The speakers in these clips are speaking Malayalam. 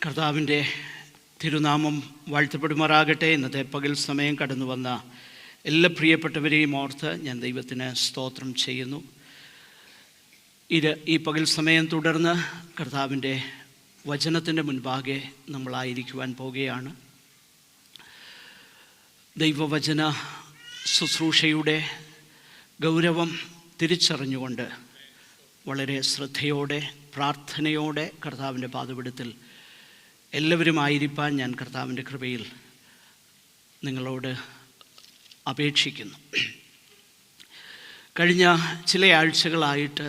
കർത്താവിൻ്റെ തിരുനാമം വാഴ്ത്തപ്പെടുമാറാകട്ടെ. ഇന്നത്തെ പകൽ സമയം കടന്നു വന്ന എല്ലാ പ്രിയപ്പെട്ടവരെയും ഓർത്ത് ഞാൻ ദൈവത്തിന് സ്തോത്രം ചെയ്യുന്നു. ഈ പകൽ സമയം തുടർന്ന് കർത്താവിൻ്റെ വചനത്തിൻ്റെ മുൻപാകെ നമ്മളായിരിക്കുവാൻ പോകുകയാണ്. ദൈവവചന ശുശ്രൂഷയുടെ ഗൗരവം തിരിച്ചറിഞ്ഞുകൊണ്ട് വളരെ ശ്രദ്ധയോടെ പ്രാർത്ഥനയോടെ കർത്താവിൻ്റെ പാദപീഠത്തിൽ എല്ലാവരും ആയിരിക്കാൻ ഞാൻ കർത്താവിൻ്റെ കൃപയിൽ നിങ്ങളോട് അപേക്ഷിക്കുന്നു. കഴിഞ്ഞ ചില ആഴ്ചകളായിട്ട്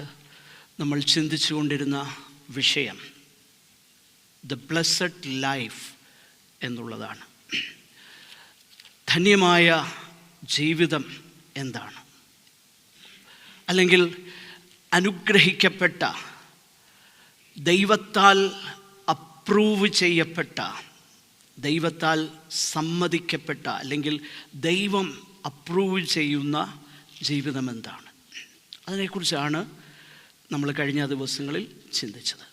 നമ്മൾ ചിന്തിച്ചു കൊണ്ടിരുന്ന വിഷയം ദ ബ്ലെസ്സഡ് ലൈഫ് എന്നുള്ളതാണ്. ധന്യമായ ജീവിതം എന്താണ്, അല്ലെങ്കിൽ അനുഗ്രഹിക്കപ്പെട്ട, ദൈവത്താൽ അപ്രൂവ് ചെയ്യപ്പെട്ട, ദൈവത്താൽ സമ്മതിക്കപ്പെട്ട, അല്ലെങ്കിൽ ദൈവം അപ്രൂവ് ചെയ്യുന്ന ജീവിതം എന്താണ്? അതിനെക്കുറിച്ചാണ് നമ്മൾ കഴിഞ്ഞ ദിവസങ്ങളിൽ ചിന്തിച്ചത്.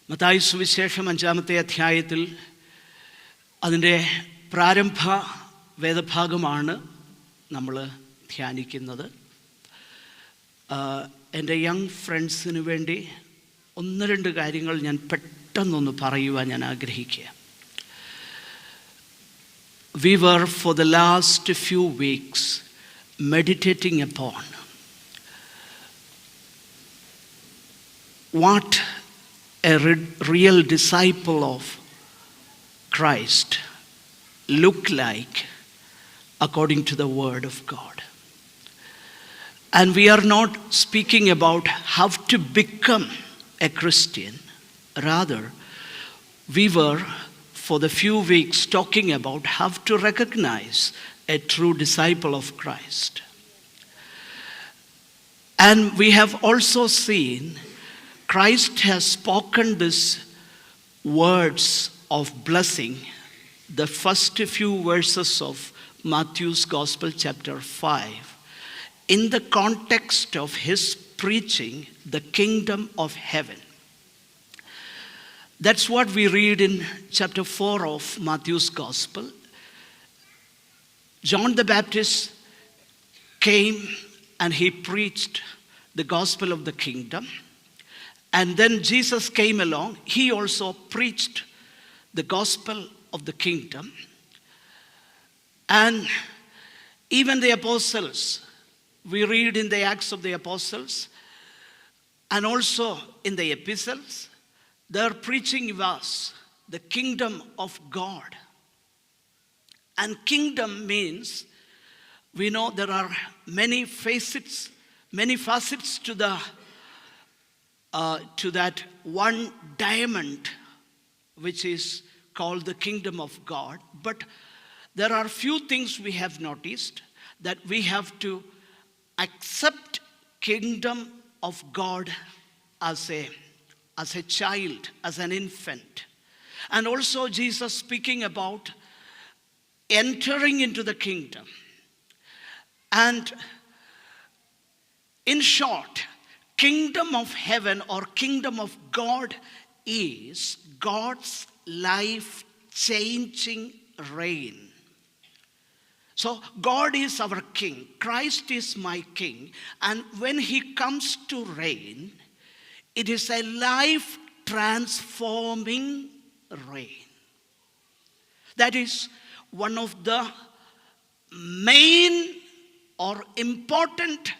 മത്തായി സുവിശേഷം 5-ാമത്തെ അധ്യായത്തിൽ അതിൻ്റെ പ്രാരംഭ വേദഭാഗമാണ് നമ്മൾ ധ്യാനിക്കുന്നത്. എൻ്റെ യങ് ഫ്രണ്ട്സിന് വേണ്ടി 1-2 കാര്യങ്ങൾ ഞാൻ പെട്ടെന്നൊന്ന് പറയുവാൻ ഞാൻ ആഗ്രഹിക്കുക. We were for the last few weeks meditating upon what a real disciple of Christ look like according to the Word of God. And we are not speaking about how to become a Christian. Rather, we were for the few weeks talking about how to recognize a true disciple of Christ. And we have also seen Christ has spoken these words of blessing, the first few verses of Matthew's Gospel chapter 5, in the context of his preaching the kingdom of heaven. That's what we read in chapter 4 of Matthew's Gospel. John the Baptist came and he preached the gospel of the kingdom. And then Jesus came along. He also preached the gospel of the kingdom. And even the apostles, we read in the Acts of the Apostles and also in the epistles, they're preaching us the kingdom of God. And kingdom means, we know there are many facets to that one diamond which is called the kingdom of God. But there are few things we have noticed, that we have to accept kingdom of God as a child, as an infant. And also Jesus speaking about entering into the kingdom. And in short, kingdom of heaven or kingdom of God is God's life-changing reign. So God is our king. Christ is my king. And when he comes to reign, it is a life-transforming reign. That is one of the main or important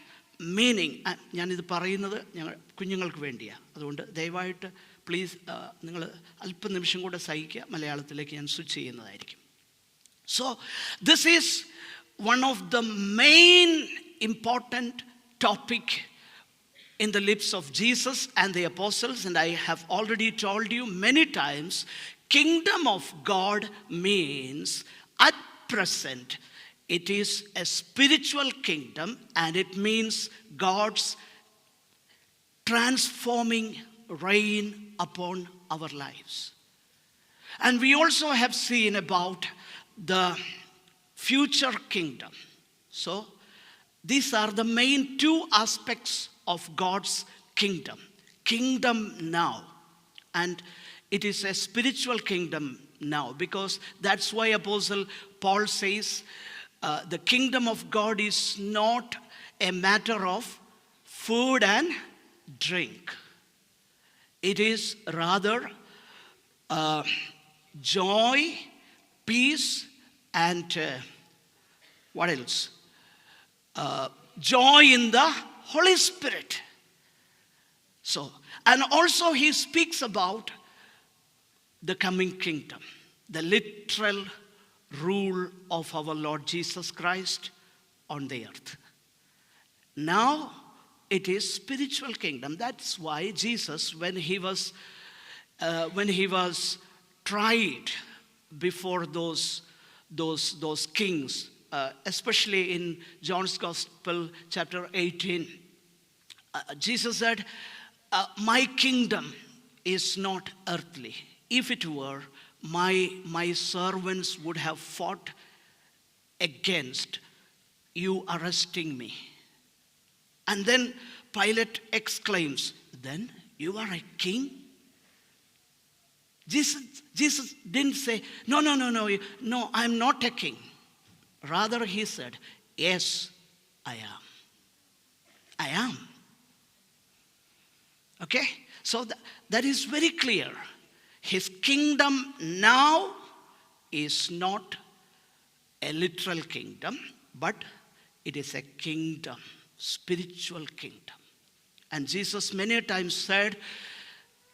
meaning. ഞാനിത് പറയുന്നത് കുഞ്ഞുങ്ങൾക്ക് വേണ്ടിയാണ്. അതുകൊണ്ട് ദയവായിട്ട് പ്ലീസ് നിങ്ങൾ അല്പനിമിഷം കൂടെ സഹിക്കുക. മലയാളത്തിലേക്ക് ഞാൻ സ്വിച്ച് ചെയ്യുന്നതായിരിക്കും. So this is one of the main important topic in the lips of Jesus and the apostles. And I have already told you many times, kingdom of God means at present it is a spiritual kingdom, and it means God's transforming reign upon our lives. And we also have seen about the future kingdom. So these are the main 2 aspects of God's kingdom. Kingdom now and it is a spiritual kingdom now, because that's why Apostle Paul says the kingdom of God is not a matter of food and drink. It is rather joy, peace, and what else? Joy in the Holy Spirit. So, and also he speaks about the coming kingdom, the literal rule of our Lord Jesus Christ on the earth. Now it is spiritual kingdom. That's why Jesus, when he was tried before those kings, especially in John's Gospel, chapter 18, Jesus said, my kingdom is not earthly. If it were, my servants would have fought against you arresting me. And then Pilate exclaims, then you are a king? Jesus didn't say, no, I'm not a king. Rather, he said, yes, I am. I am. Okay? So that is very clear. His kingdom now is not a literal kingdom, but it is a kingdom, spiritual kingdom. And Jesus many times said,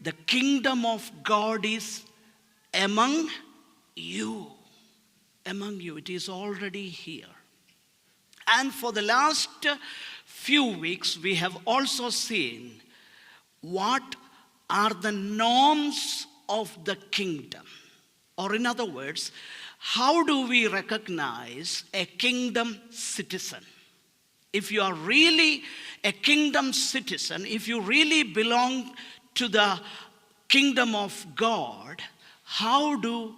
the kingdom of God is among you. Among you. It is already here. And for the last few weeks, we have also seen what are the norms of the kingdom. Or in other words, how do we recognize a kingdom citizen? If you are really a kingdom citizen, if you really belong to the kingdom of God, how do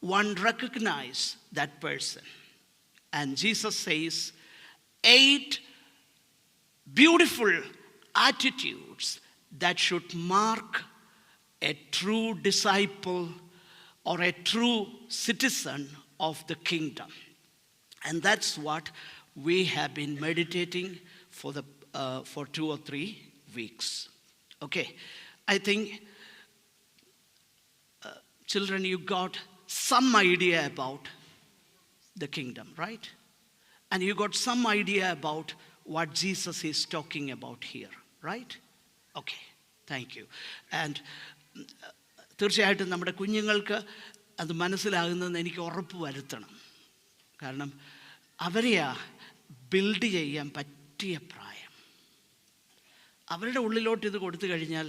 one recognize that person? And Jesus says 8 beautiful attitudes that should mark a true disciple or a true citizen of the kingdom. And that's what we have been meditating for 2 or 3 weeks. Okay, I think children, you got some idea about the kingdom, right? And you got some idea about what Jesus is talking about here, right? Okay, thank you. And തീർച്ചയായിട്ടും നമ്മുടെ കുഞ്ഞുങ്ങൾക്ക് അത് മനസ്സിലാകുന്നതെന്ന് എനിക്ക് ഉറപ്പ് വരുത്തണം. കാരണം അവരെയാ ബിൽഡ് ചെയ്യാൻ പറ്റിയ പ്രായം. അവരുടെ ഉള്ളിലോട്ട് ഇത് കൊടുത്തു കഴിഞ്ഞാൽ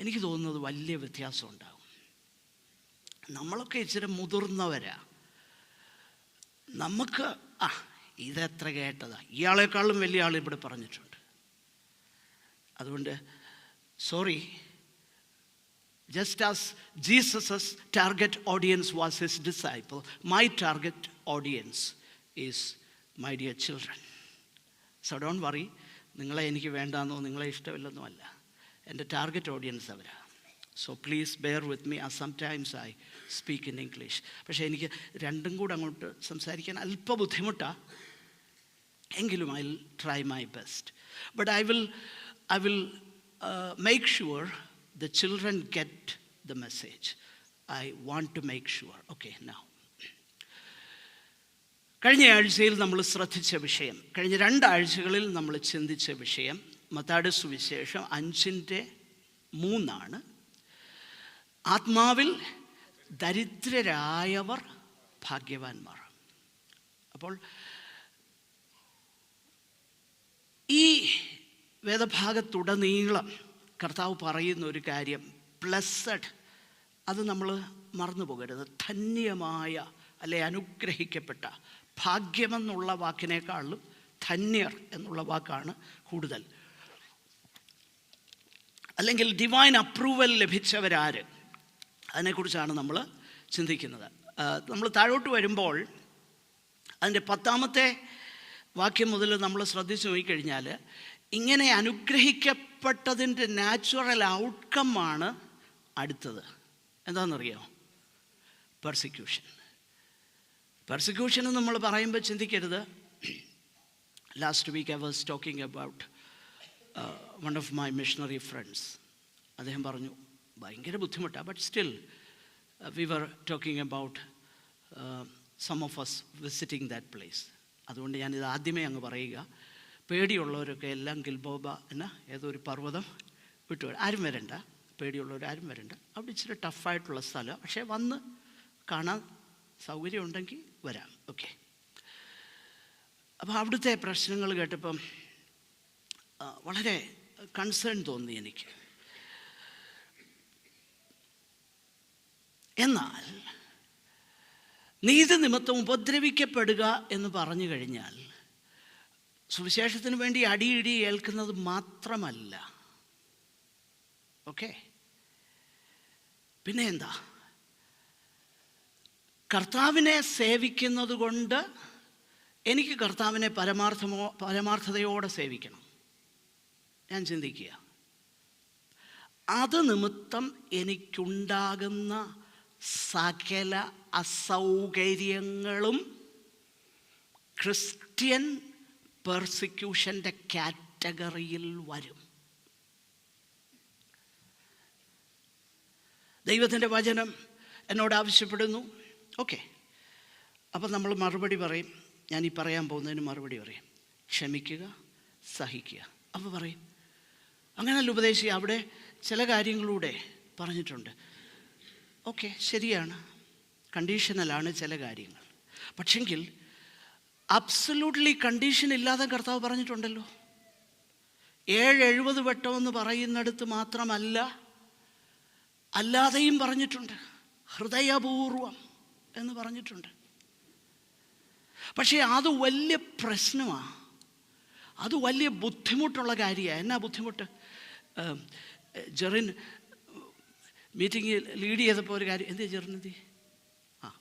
എനിക്ക് തോന്നുന്നത് വലിയ വ്യത്യാസം ഉണ്ടാകും. നമ്മളൊക്കെ ഇച്ചിരി മുതിർന്നവരാ. നമുക്ക് ഇതെത്ര കേട്ടതാ, ഇയാളെക്കാളും വലിയ ആൾ ഇവിടെ പറഞ്ഞിട്ടുണ്ട്. അതുകൊണ്ട് sorry, just as Jesus' target audience was his disciple, my target audience is my dear children. So don't worry, നിങ്ങളെ എനിക്ക് വേണ്ടാന്നോ നിങ്ങളെ ഇഷ്ടമില്ലെന്നോ അല്ല, എൻ്റെ ടാർഗറ്റ് ഓഡിയൻസ് അവരാ. So please bear with me as sometimes I speak in English. പക്ഷേ എനിക്ക് രണ്ടും കൂടെ അങ്ങോട്ട് സംസാരിക്കാൻ അല്പ ബുദ്ധിമുട്ടാണ്. എങ്കിലും I will try my best. But I will make sure the children get the message. I want to make sure. Okay, now. കഴിഞ്ഞ ആഴ്ചയിൽ നമ്മൾ ശ്രദ്ധിച്ച വിഷയം, കഴിഞ്ഞ 2 ആഴ്ചകളിൽ നമ്മൾ ചിന്തിച്ച വിഷയം മത്തായിയുടെ സുവിശേഷം 5:3 ആത്മാവിൽ ദരിദ്രരായവർ ഭാഗ്യവാന്മാർ. അപ്പോൾ ഈ വേദഭാഗത്തുടനീളം കർത്താവ് പറയുന്ന ഒരു കാര്യം, ബ്ലെസ്സഡ്, അത് നമ്മൾ മറന്നു പോകരുത്. ധന്യമായ അല്ലെ അനുഗ്രഹിക്കപ്പെട്ട. ഭാഗ്യമെന്നുള്ള വാക്കിനേക്കാളും ധന്യർ എന്നുള്ള വാക്കാണ് കൂടുതൽ. അല്ലെങ്കിൽ ഡിവൈൻ അപ്രൂവൽ ലഭിച്ചവരാര്, അതിനെക്കുറിച്ചാണ് നമ്മൾ ചിന്തിക്കുന്നത്. നമ്മൾ താഴോട്ട് വരുമ്പോൾ അതിൻ്റെ 10ാമത്തെ വാക്യം മുതൽ നമ്മൾ ശ്രദ്ധിച്ചു നോക്കിക്കഴിഞ്ഞാൽ, ഇങ്ങനെ അനുഗ്രഹിക്കപ്പെട്ടതിൻ്റെ നാച്ചുറൽ ഔട്ട്കമ്മാണ് അടുത്തത് എന്താണെന്നറിയോ? പെർസിക്യൂഷൻ. പെർസിക്യൂഷൻ നമ്മൾ പറയുമ്പോൾ ചിന്തിക്കരുത്. Last week I was talking about one of my missionary friends. അദ്ദേഹം പറഞ്ഞു ഭയങ്കര ബുദ്ധിമുട്ടാണ്. But still we were talking about some of us visiting that place. അതുകൊണ്ട് ഞാനിത് ആദ്യമേ അങ്ങ് പറയുക. പേടിയുള്ളവരൊക്കെ എല്ലാം ഗിൽബോബ എന്ന ഏതോ ഒരു പർവ്വതം വിട്ടു, ആരും വരണ്ട. പേടിയുള്ളവർ ആരും വരണ്ട. അവിടെ ഇച്ചിരി ടഫായിട്ടുള്ള സ്ഥലം, പക്ഷേ വന്ന് കാണാൻ സൗകര്യമുണ്ടെങ്കിൽ വരാം. ഓക്കെ. അപ്പോൾ അവിടുത്തെ പ്രശ്നങ്ങൾ കേട്ടപ്പം വളരെ കൺസേൺ തോന്നി എനിക്ക്. എന്നാൽ നീതി നിമിത്തം ഉപദ്രവിക്കപ്പെടുക എന്ന് പറഞ്ഞു കഴിഞ്ഞാൽ സുവിശേഷത്തിന് വേണ്ടി അടിയിടി ഏൽക്കുന്നത് മാത്രമല്ല. ഓക്കെ. പിന്നെ എന്താ? കർത്താവിനെ സേവിക്കുന്നത് കൊണ്ട് എനിക്ക് കർത്താവിനെ പരമാർത്ഥതയോടെ സേവിക്കണം. ഞാൻ ചിന്തിക്കുക, അത് നിമിത്തം എനിക്കുണ്ടാകുന്ന സകല അസൗകര്യങ്ങളും ക്രിസ്ത്യൻ പെർസിക്യൂഷൻ്റെ കാറ്റഗറിയിൽ വരും. ദൈവത്തിൻ്റെ വചനം എന്നോട് ആവശ്യപ്പെടുന്നു. ഓക്കെ. അപ്പം നമ്മൾ മറുപടി പറയും. ഞാനീ പറയാൻ പോകുന്നതിന് മറുപടി പറയും. ക്ഷമിക്കുക, സഹിക്കുക. അപ്പോൾ പറയും അങ്ങനെയല്ല ഉപദേശിക്കുക, അവിടെ ചില കാര്യങ്ങളിലൂടെ പറഞ്ഞിട്ടുണ്ട്. ഓക്കെ, ശരിയാണ്, കണ്ടീഷണലാണ് ചില കാര്യങ്ങൾ. പക്ഷെങ്കിൽ അബ്സല്യൂട്ട്ലി കണ്ടീഷൻ ഇല്ലാതെ കർത്താവ് പറഞ്ഞിട്ടുണ്ടല്ലോ. 70 വട്ടമെന്ന് പറയുന്നിടത്ത് മാത്രമല്ല, അല്ലാതെയും പറഞ്ഞിട്ടുണ്ട്. ഹൃദയപൂർവം എന്ന് പറഞ്ഞിട്ടുണ്ട്. പക്ഷേ അത് വലിയ പ്രശ്നമാണ്. അത് വലിയ ബുദ്ധിമുട്ടുള്ള കാര്യമാണ്. എന്നാ ബുദ്ധിമുട്ട്? ജെറിൻ മീറ്റിംഗ് ലീഡ് ചെയ്തപ്പോൾ ഒരു കാര്യം. എന്തേ ജെറിൻ എന്തി?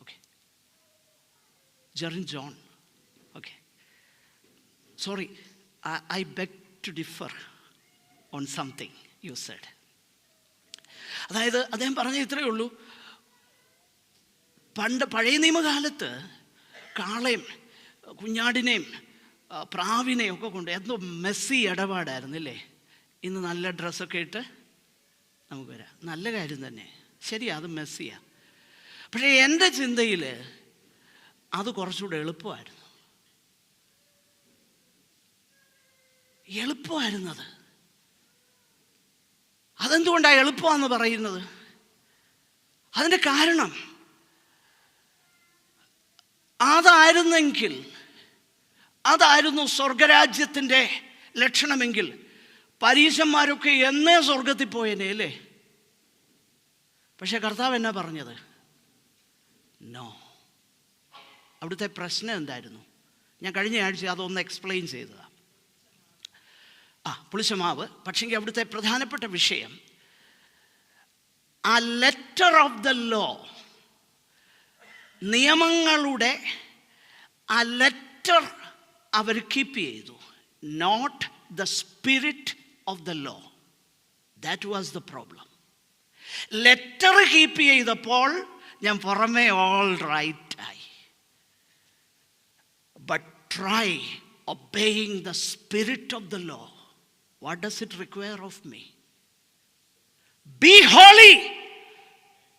Okay, Jerin John. Okay, sorry, I beg to differ on something you said. അതായത് അദ്ദേഹം പറഞ്ഞ ഇത്രയേ ഉള്ളൂ. പഴയ നിയമകാലത്ത് കാളയും കുഞ്ഞാടിനെയും പ്രാവിനെയും ഒക്കെ കൊണ്ട് എന്തോ മെസ്സി ഇടപാടായിരുന്നില്ലേ? ഇന്ന് നല്ല ഡ്രസ്സൊക്കെ ഇട്ട് നമുക്ക് വരാം. നല്ല കാര്യം തന്നെ, ശരിയാ, അത് മെസ്സിയാണ്. പക്ഷേ എൻ്റെ ചിന്തയിൽ അത് കുറച്ചുകൂടെ എളുപ്പമായിരുന്നത്. അതെന്തുകൊണ്ടാണ് എളുപ്പമാണെന്ന് പറയുന്നത്? അതിൻ്റെ കാരണം അതായിരുന്നു സ്വർഗരാജ്യത്തിൻ്റെ ലക്ഷണമെങ്കിൽ പരീശന്മാരൊക്കെ എന്നേ സ്വർഗത്തിൽ പോയേനെ അല്ലേ? പക്ഷെ കർത്താവ് എന്നാ പറഞ്ഞത്? നോ. അവിടുത്തെ പ്രശ്നം എന്തായിരുന്നു? ഞാൻ കഴിഞ്ഞ ആഴ്ച അതൊന്ന് എക്സ്പ്ലെയിൻ ചെയ്തതാണ്. പുളിശമാവ്. പക്ഷെങ്കിൽ അവിടുത്തെ പ്രധാനപ്പെട്ട വിഷയം ആ ലെറ്റർ ഓഫ് ദ ലോ, നിയമങ്ങളുടെ ആ ലെറ്റർ അവർ കീപ്പ് ചെയ്തു. Not the spirit of the law. That was the problem. Letter keep ചെയ്തപ്പോൾ ഞാൻ പുറമേ ഓൾ റൈറ്റ് ആയി. But try obeying the spirit of the law. What does it require of me? Be holy,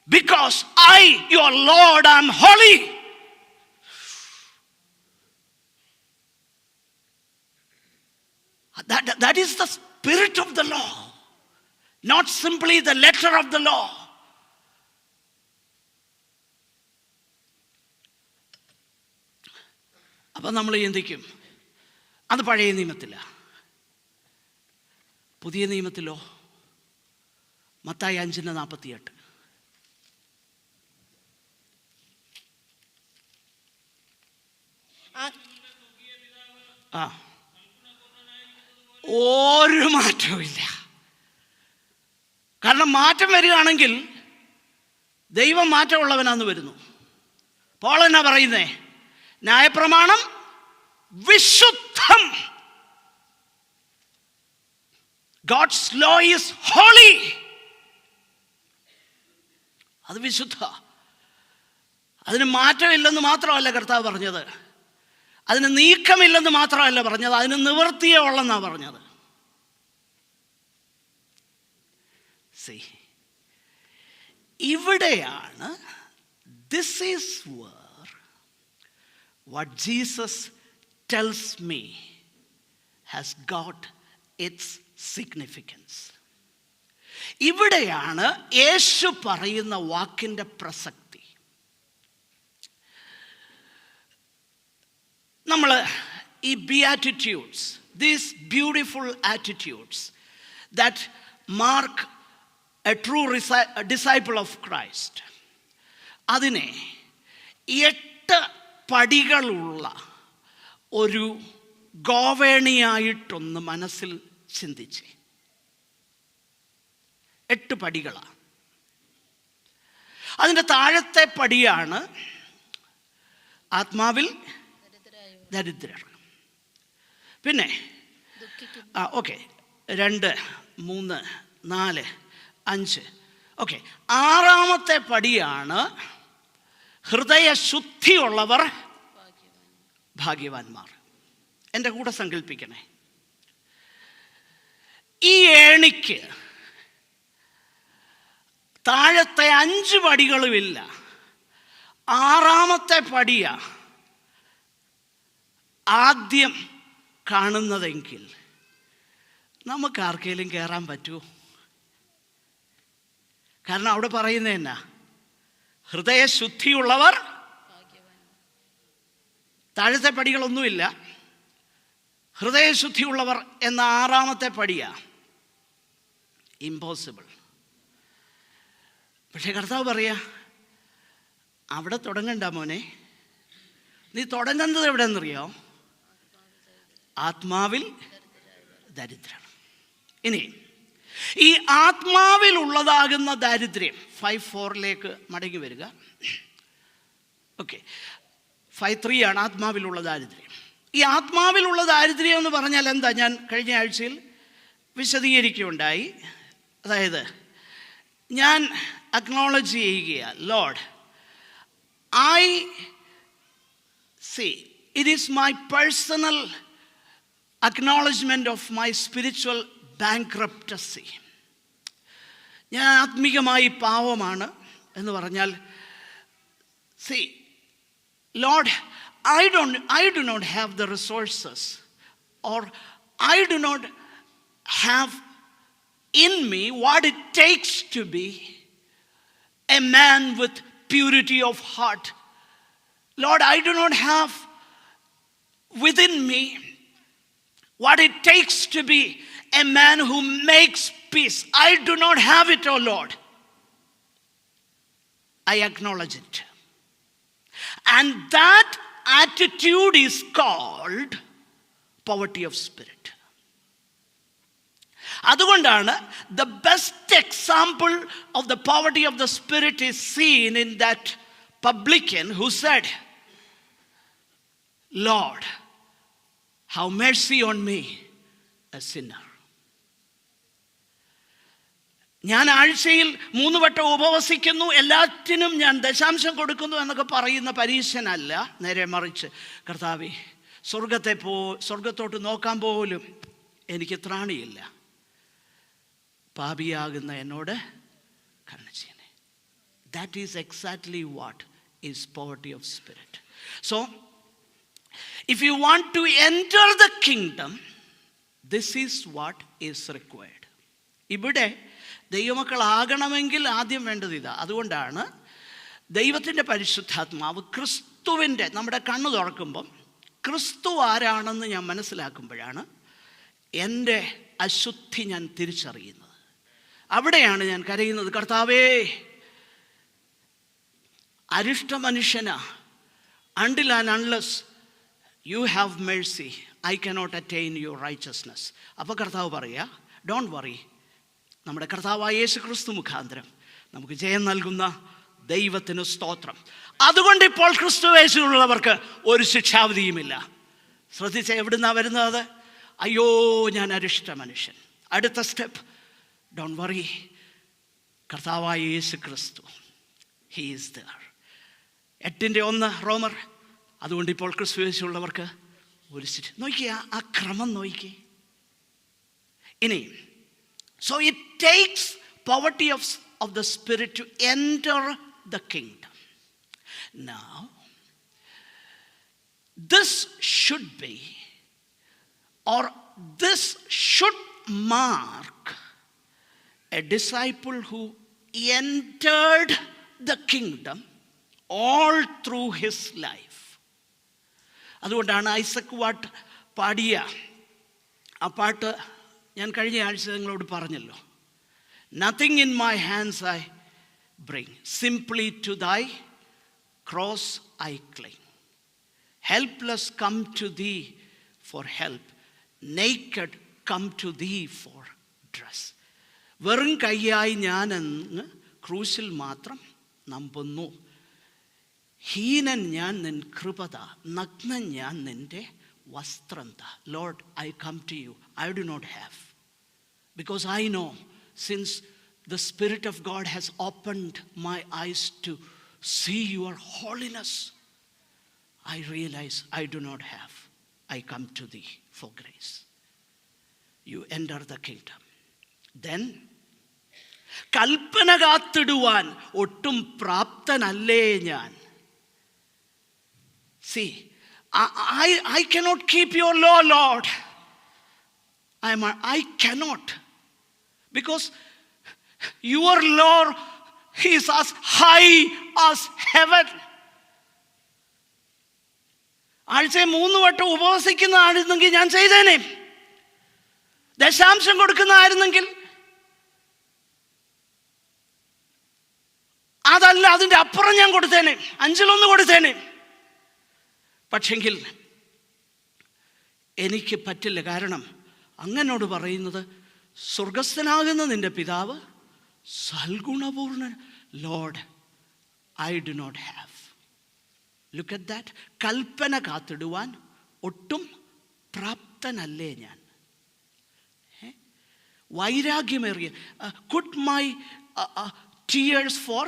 because I, your Lord, am holy. That is the spirit of the law, not simply the letter of the law. അപ്പം നമ്മൾ ചിന്തിക്കും അത് പഴയ നിയമത്തിലാണ്. പുതിയ നിയമത്തിലോ? മത്തായി 5:48. ഒരു മാറ്റവും ഇല്ല. കാരണം മാറ്റം വരികയാണെങ്കിൽ ദൈവം മാറ്റമുള്ളവനാന്ന് വരുന്നു. പോൾ എന്നാ പറയുന്നേ? ന്യായപ്രമാണം വിശുദ്ധം. God's law is holy. അത് വിശുദ്ധ. അതിന് മാറ്റമില്ലെന്ന് മാത്രമല്ല കർത്താവ് പറഞ്ഞത്, അതിന് നീക്കമില്ലെന്ന് മാത്രമല്ല പറഞ്ഞത്, അതിന് നിവൃത്തിയേ ഉള്ളെന്നാണ് പറഞ്ഞത്. ഇവിടെയാണ് this is where what Jesus tells me has got its significance. ഇവിടെയാണ് യേശു പറയുന്ന വാക്കിൻ്റെ പ്രസക്തി. നമ്മൾ ഈ beatitudes, these beautiful attitudes that mark a true disciple of Christ, അതിനെ 8 പടികളുള്ള ഒരു ഗോവേണിയായിട്ടൊന്ന് മനസ്സിൽ ചിന്തിച്ച്. 8 പടികളാണ്. അതിൻ്റെ താഴത്തെ പടിയാണ് ആത്മാവിൽ ദരിദ്രർ. പിന്നെ 2, 3, 4, 5. ഓക്കെ, 6ാമത്തെ പടിയാണ് ഹൃദയശുദ്ധിയുള്ളവർ ഭാഗ്യവാന്മാർ. എൻ്റെ കൂടെ സങ്കല്പിക്കണേ, ഈ ഏണിക്ക് താഴത്തെ 5 പടികളുമില്ല. 6ാമത്തെ പടിയാ ആദ്യം കാണുന്നതെങ്കിൽ നമുക്ക് ആർക്കെങ്കിലും കയറാൻ പറ്റുമോ? കാരണം അവിടെ പറയുന്നത് എന്നാ? ഹൃദയശുദ്ധിയുള്ളവർ. താഴത്തെ പടികളൊന്നുമില്ല. ഹൃദയശുദ്ധിയുള്ളവർ എന്ന 6ാമത്തെ പടിയാ. ഇമ്പോസിബിൾ. പക്ഷെ കർത്താവ് പറയാ, അവിടെ തുടങ്ങണ്ട മോനെ, നീ തുടങ്ങുന്നത് എവിടെയെന്നറിയോ? ആത്മാവിൽ ദരിദ്രം. ഇനി ഈ ആത്മാവിലുള്ളതാകുന്ന ദാരിദ്ര്യം 5:4 മടങ്ങി വരിക. ഓക്കെ, 5:3 ആണ് ആത്മാവിലുള്ള ദാരിദ്ര്യം. ഈ ആത്മാവിലുള്ള ദാരിദ്ര്യം എന്ന് പറഞ്ഞാൽ എന്താ? ഞാൻ കഴിഞ്ഞ ആഴ്ചയിൽ വിശദീകരിക്കുകയുണ്ടായി. അതായത് ഞാൻ അക്നോളജ് ചെയ്യുക, Lord, it is my personal acknowledgement of my spiritual bankruptcy. ഞാൻ ആത്മീകമായി പാവമാണ് എന്ന് പറഞ്ഞാൽ, Lord, I do not have the resources, or I do not have in me what it takes to be a man with purity of heart. Lord, I do not have within me what it takes to be a man who makes peace. I do not have it, oh Lord. I acknowledge it. And that attitude is called poverty of spirit. അതുകൊണ്ടാണ് the best example of the poverty of the spirit is seen in that publican who said, Lord, have mercy on me, a sinner. ഞാൻ ആഴ്ചയിൽ 3 വട്ടം ഉപവസിക്കുന്നു, എല്ലാറ്റിനും ഞാൻ ദശാംശം കൊടുക്കുന്നു എന്നൊക്കെ പറയുന്ന പരീശനല്ല. നേരെ മറിച്ച്, കർത്താവേ, സ്വർഗത്തോട്ട് നോക്കാൻ പോലും എനിക്ക് ത്രാണിയില്ല, പാപിയാകുന്ന എന്നോട് കരുണ ചെയ്യണേ. That is exactly what is poverty of spirit. So, if you want to enter the kingdom, this is what is required. ഇവിടെ ദൈവമക്കളാകണമെങ്കിൽ ആദ്യം വേണ്ടത് ഇതാ. അതുകൊണ്ടാണ് ദൈവത്തിൻ്റെ പരിശുദ്ധാത്മാവ് ക്രിസ്തുവിൻ്റെ നമ്മുടെ കണ്ണ് തുറക്കുമ്പം ക്രിസ്തു ആരാണെന്ന് ഞാൻ മനസ്സിലാക്കുമ്പോഴാണ് എൻ്റെ അശുദ്ധി ഞാൻ തിരിച്ചറിയുന്നത്. അവിടെയാണ് ഞാൻ കരയുന്നത്, കർത്താവേ, അരിഷ്ട മനുഷ്യനാ, until and unless you have mercy, I cannot attain your righteousness. അപ്പോൾ കർത്താവ് പറയാ, ഡോണ്ട് വറി, നമ്മുടെ കർത്താവായ യേശു ക്രിസ്തു മുഖാന്തരം നമുക്ക് ജയം നൽകുന്ന ദൈവത്തിന് സ്തോത്രം. അതുകൊണ്ട് ഇപ്പോൾ ക്രിസ്തു യേശുവിലുള്ളവർക്ക് ഒരു ശിക്ഷാവിധിയുമില്ല. ശ്രദ്ധിച്ച എവിടുന്നാ വരുന്നത്? അയ്യോ, ഞാൻ അരിഷ്ട മനുഷ്യൻ. അടുത്ത സ്റ്റെപ്പ്, ഡോണ്ട് വറി, കർത്താവായ യേശു ക്രിസ്തു He is there. 8:1 റോമർ. അതുകൊണ്ട് ഇപ്പോൾ ക്രിസ്തുയേശുള്ളവർക്ക് ഒരു നോക്കിയേ ആ ക്രമം നോക്കിയേ. ഇനി so it takes poverty of the spirit to enter the kingdom. Now this should be, or this should mark a disciple who entered the kingdom all through his life. അതുകൊണ്ടാണ് ഐസക് വാട്ട് പാടിയ ആ പാട്ട് ഞാൻ കഴിഞ്ഞ ആഴ്ച നിങ്ങളോട് പറഞ്ഞല്ലോ. Nothing in my hands I bring, simply to thy cross I cling. Helpless come to thee for help, naked come to thee for dress. വെറും കൈയായി ഞാനെന്ന് ക്രൂശിൽ മാത്രം നമ്പുന്നു. ഹീനൻ ഞാൻ നിൻ കൃപത, നഗ്നൻ ഞാൻ നിൻ്റെ വസ്ത്രം താ. Lord, I come to you. I do not have. Because I know, since the Spirit of God has opened my eyes to see your holiness, I realize I do not have. I come to thee for grace. You enter the kingdom. Then, കൽപ്പന കാത്തിടുവാൻ ഒട്ടും പ്രാപ്തനല്ലേ ഞാൻ. See, I cannot keep your law, Lord. I cannot. Because your law is as high as heaven. ആഴ്ച 3 വട്ടം ഉപവസിക്കുന്ന ആയിരുന്നെങ്കിൽ ഞാൻ ചെയ്തേനെ. ദശാംശം കൊടുക്കുന്നതായിരുന്നെങ്കിൽ, അതല്ല അതിൻ്റെ അപ്പുറം ഞാൻ കൊടുത്തേനെ, 5-1 കൊടുത്തേനെ. പക്ഷെങ്കിൽ എനിക്ക് പറ്റില്ല. കാരണം അങ്ങനോട് പറയുന്നത്, സ്വർഗസ്ഥനാകുന്ന നിന്റെ പിതാവ് സൽഗുണപൂർണ്ണൻ. Lord, I do not have. Look at that. കൽപ്പന കാത്തിടുവാൻ ഒട്ടും പ്രാപ്തനല്ലേ ഞാൻ. വൈരാഗ്യമേറിയ, could my tears for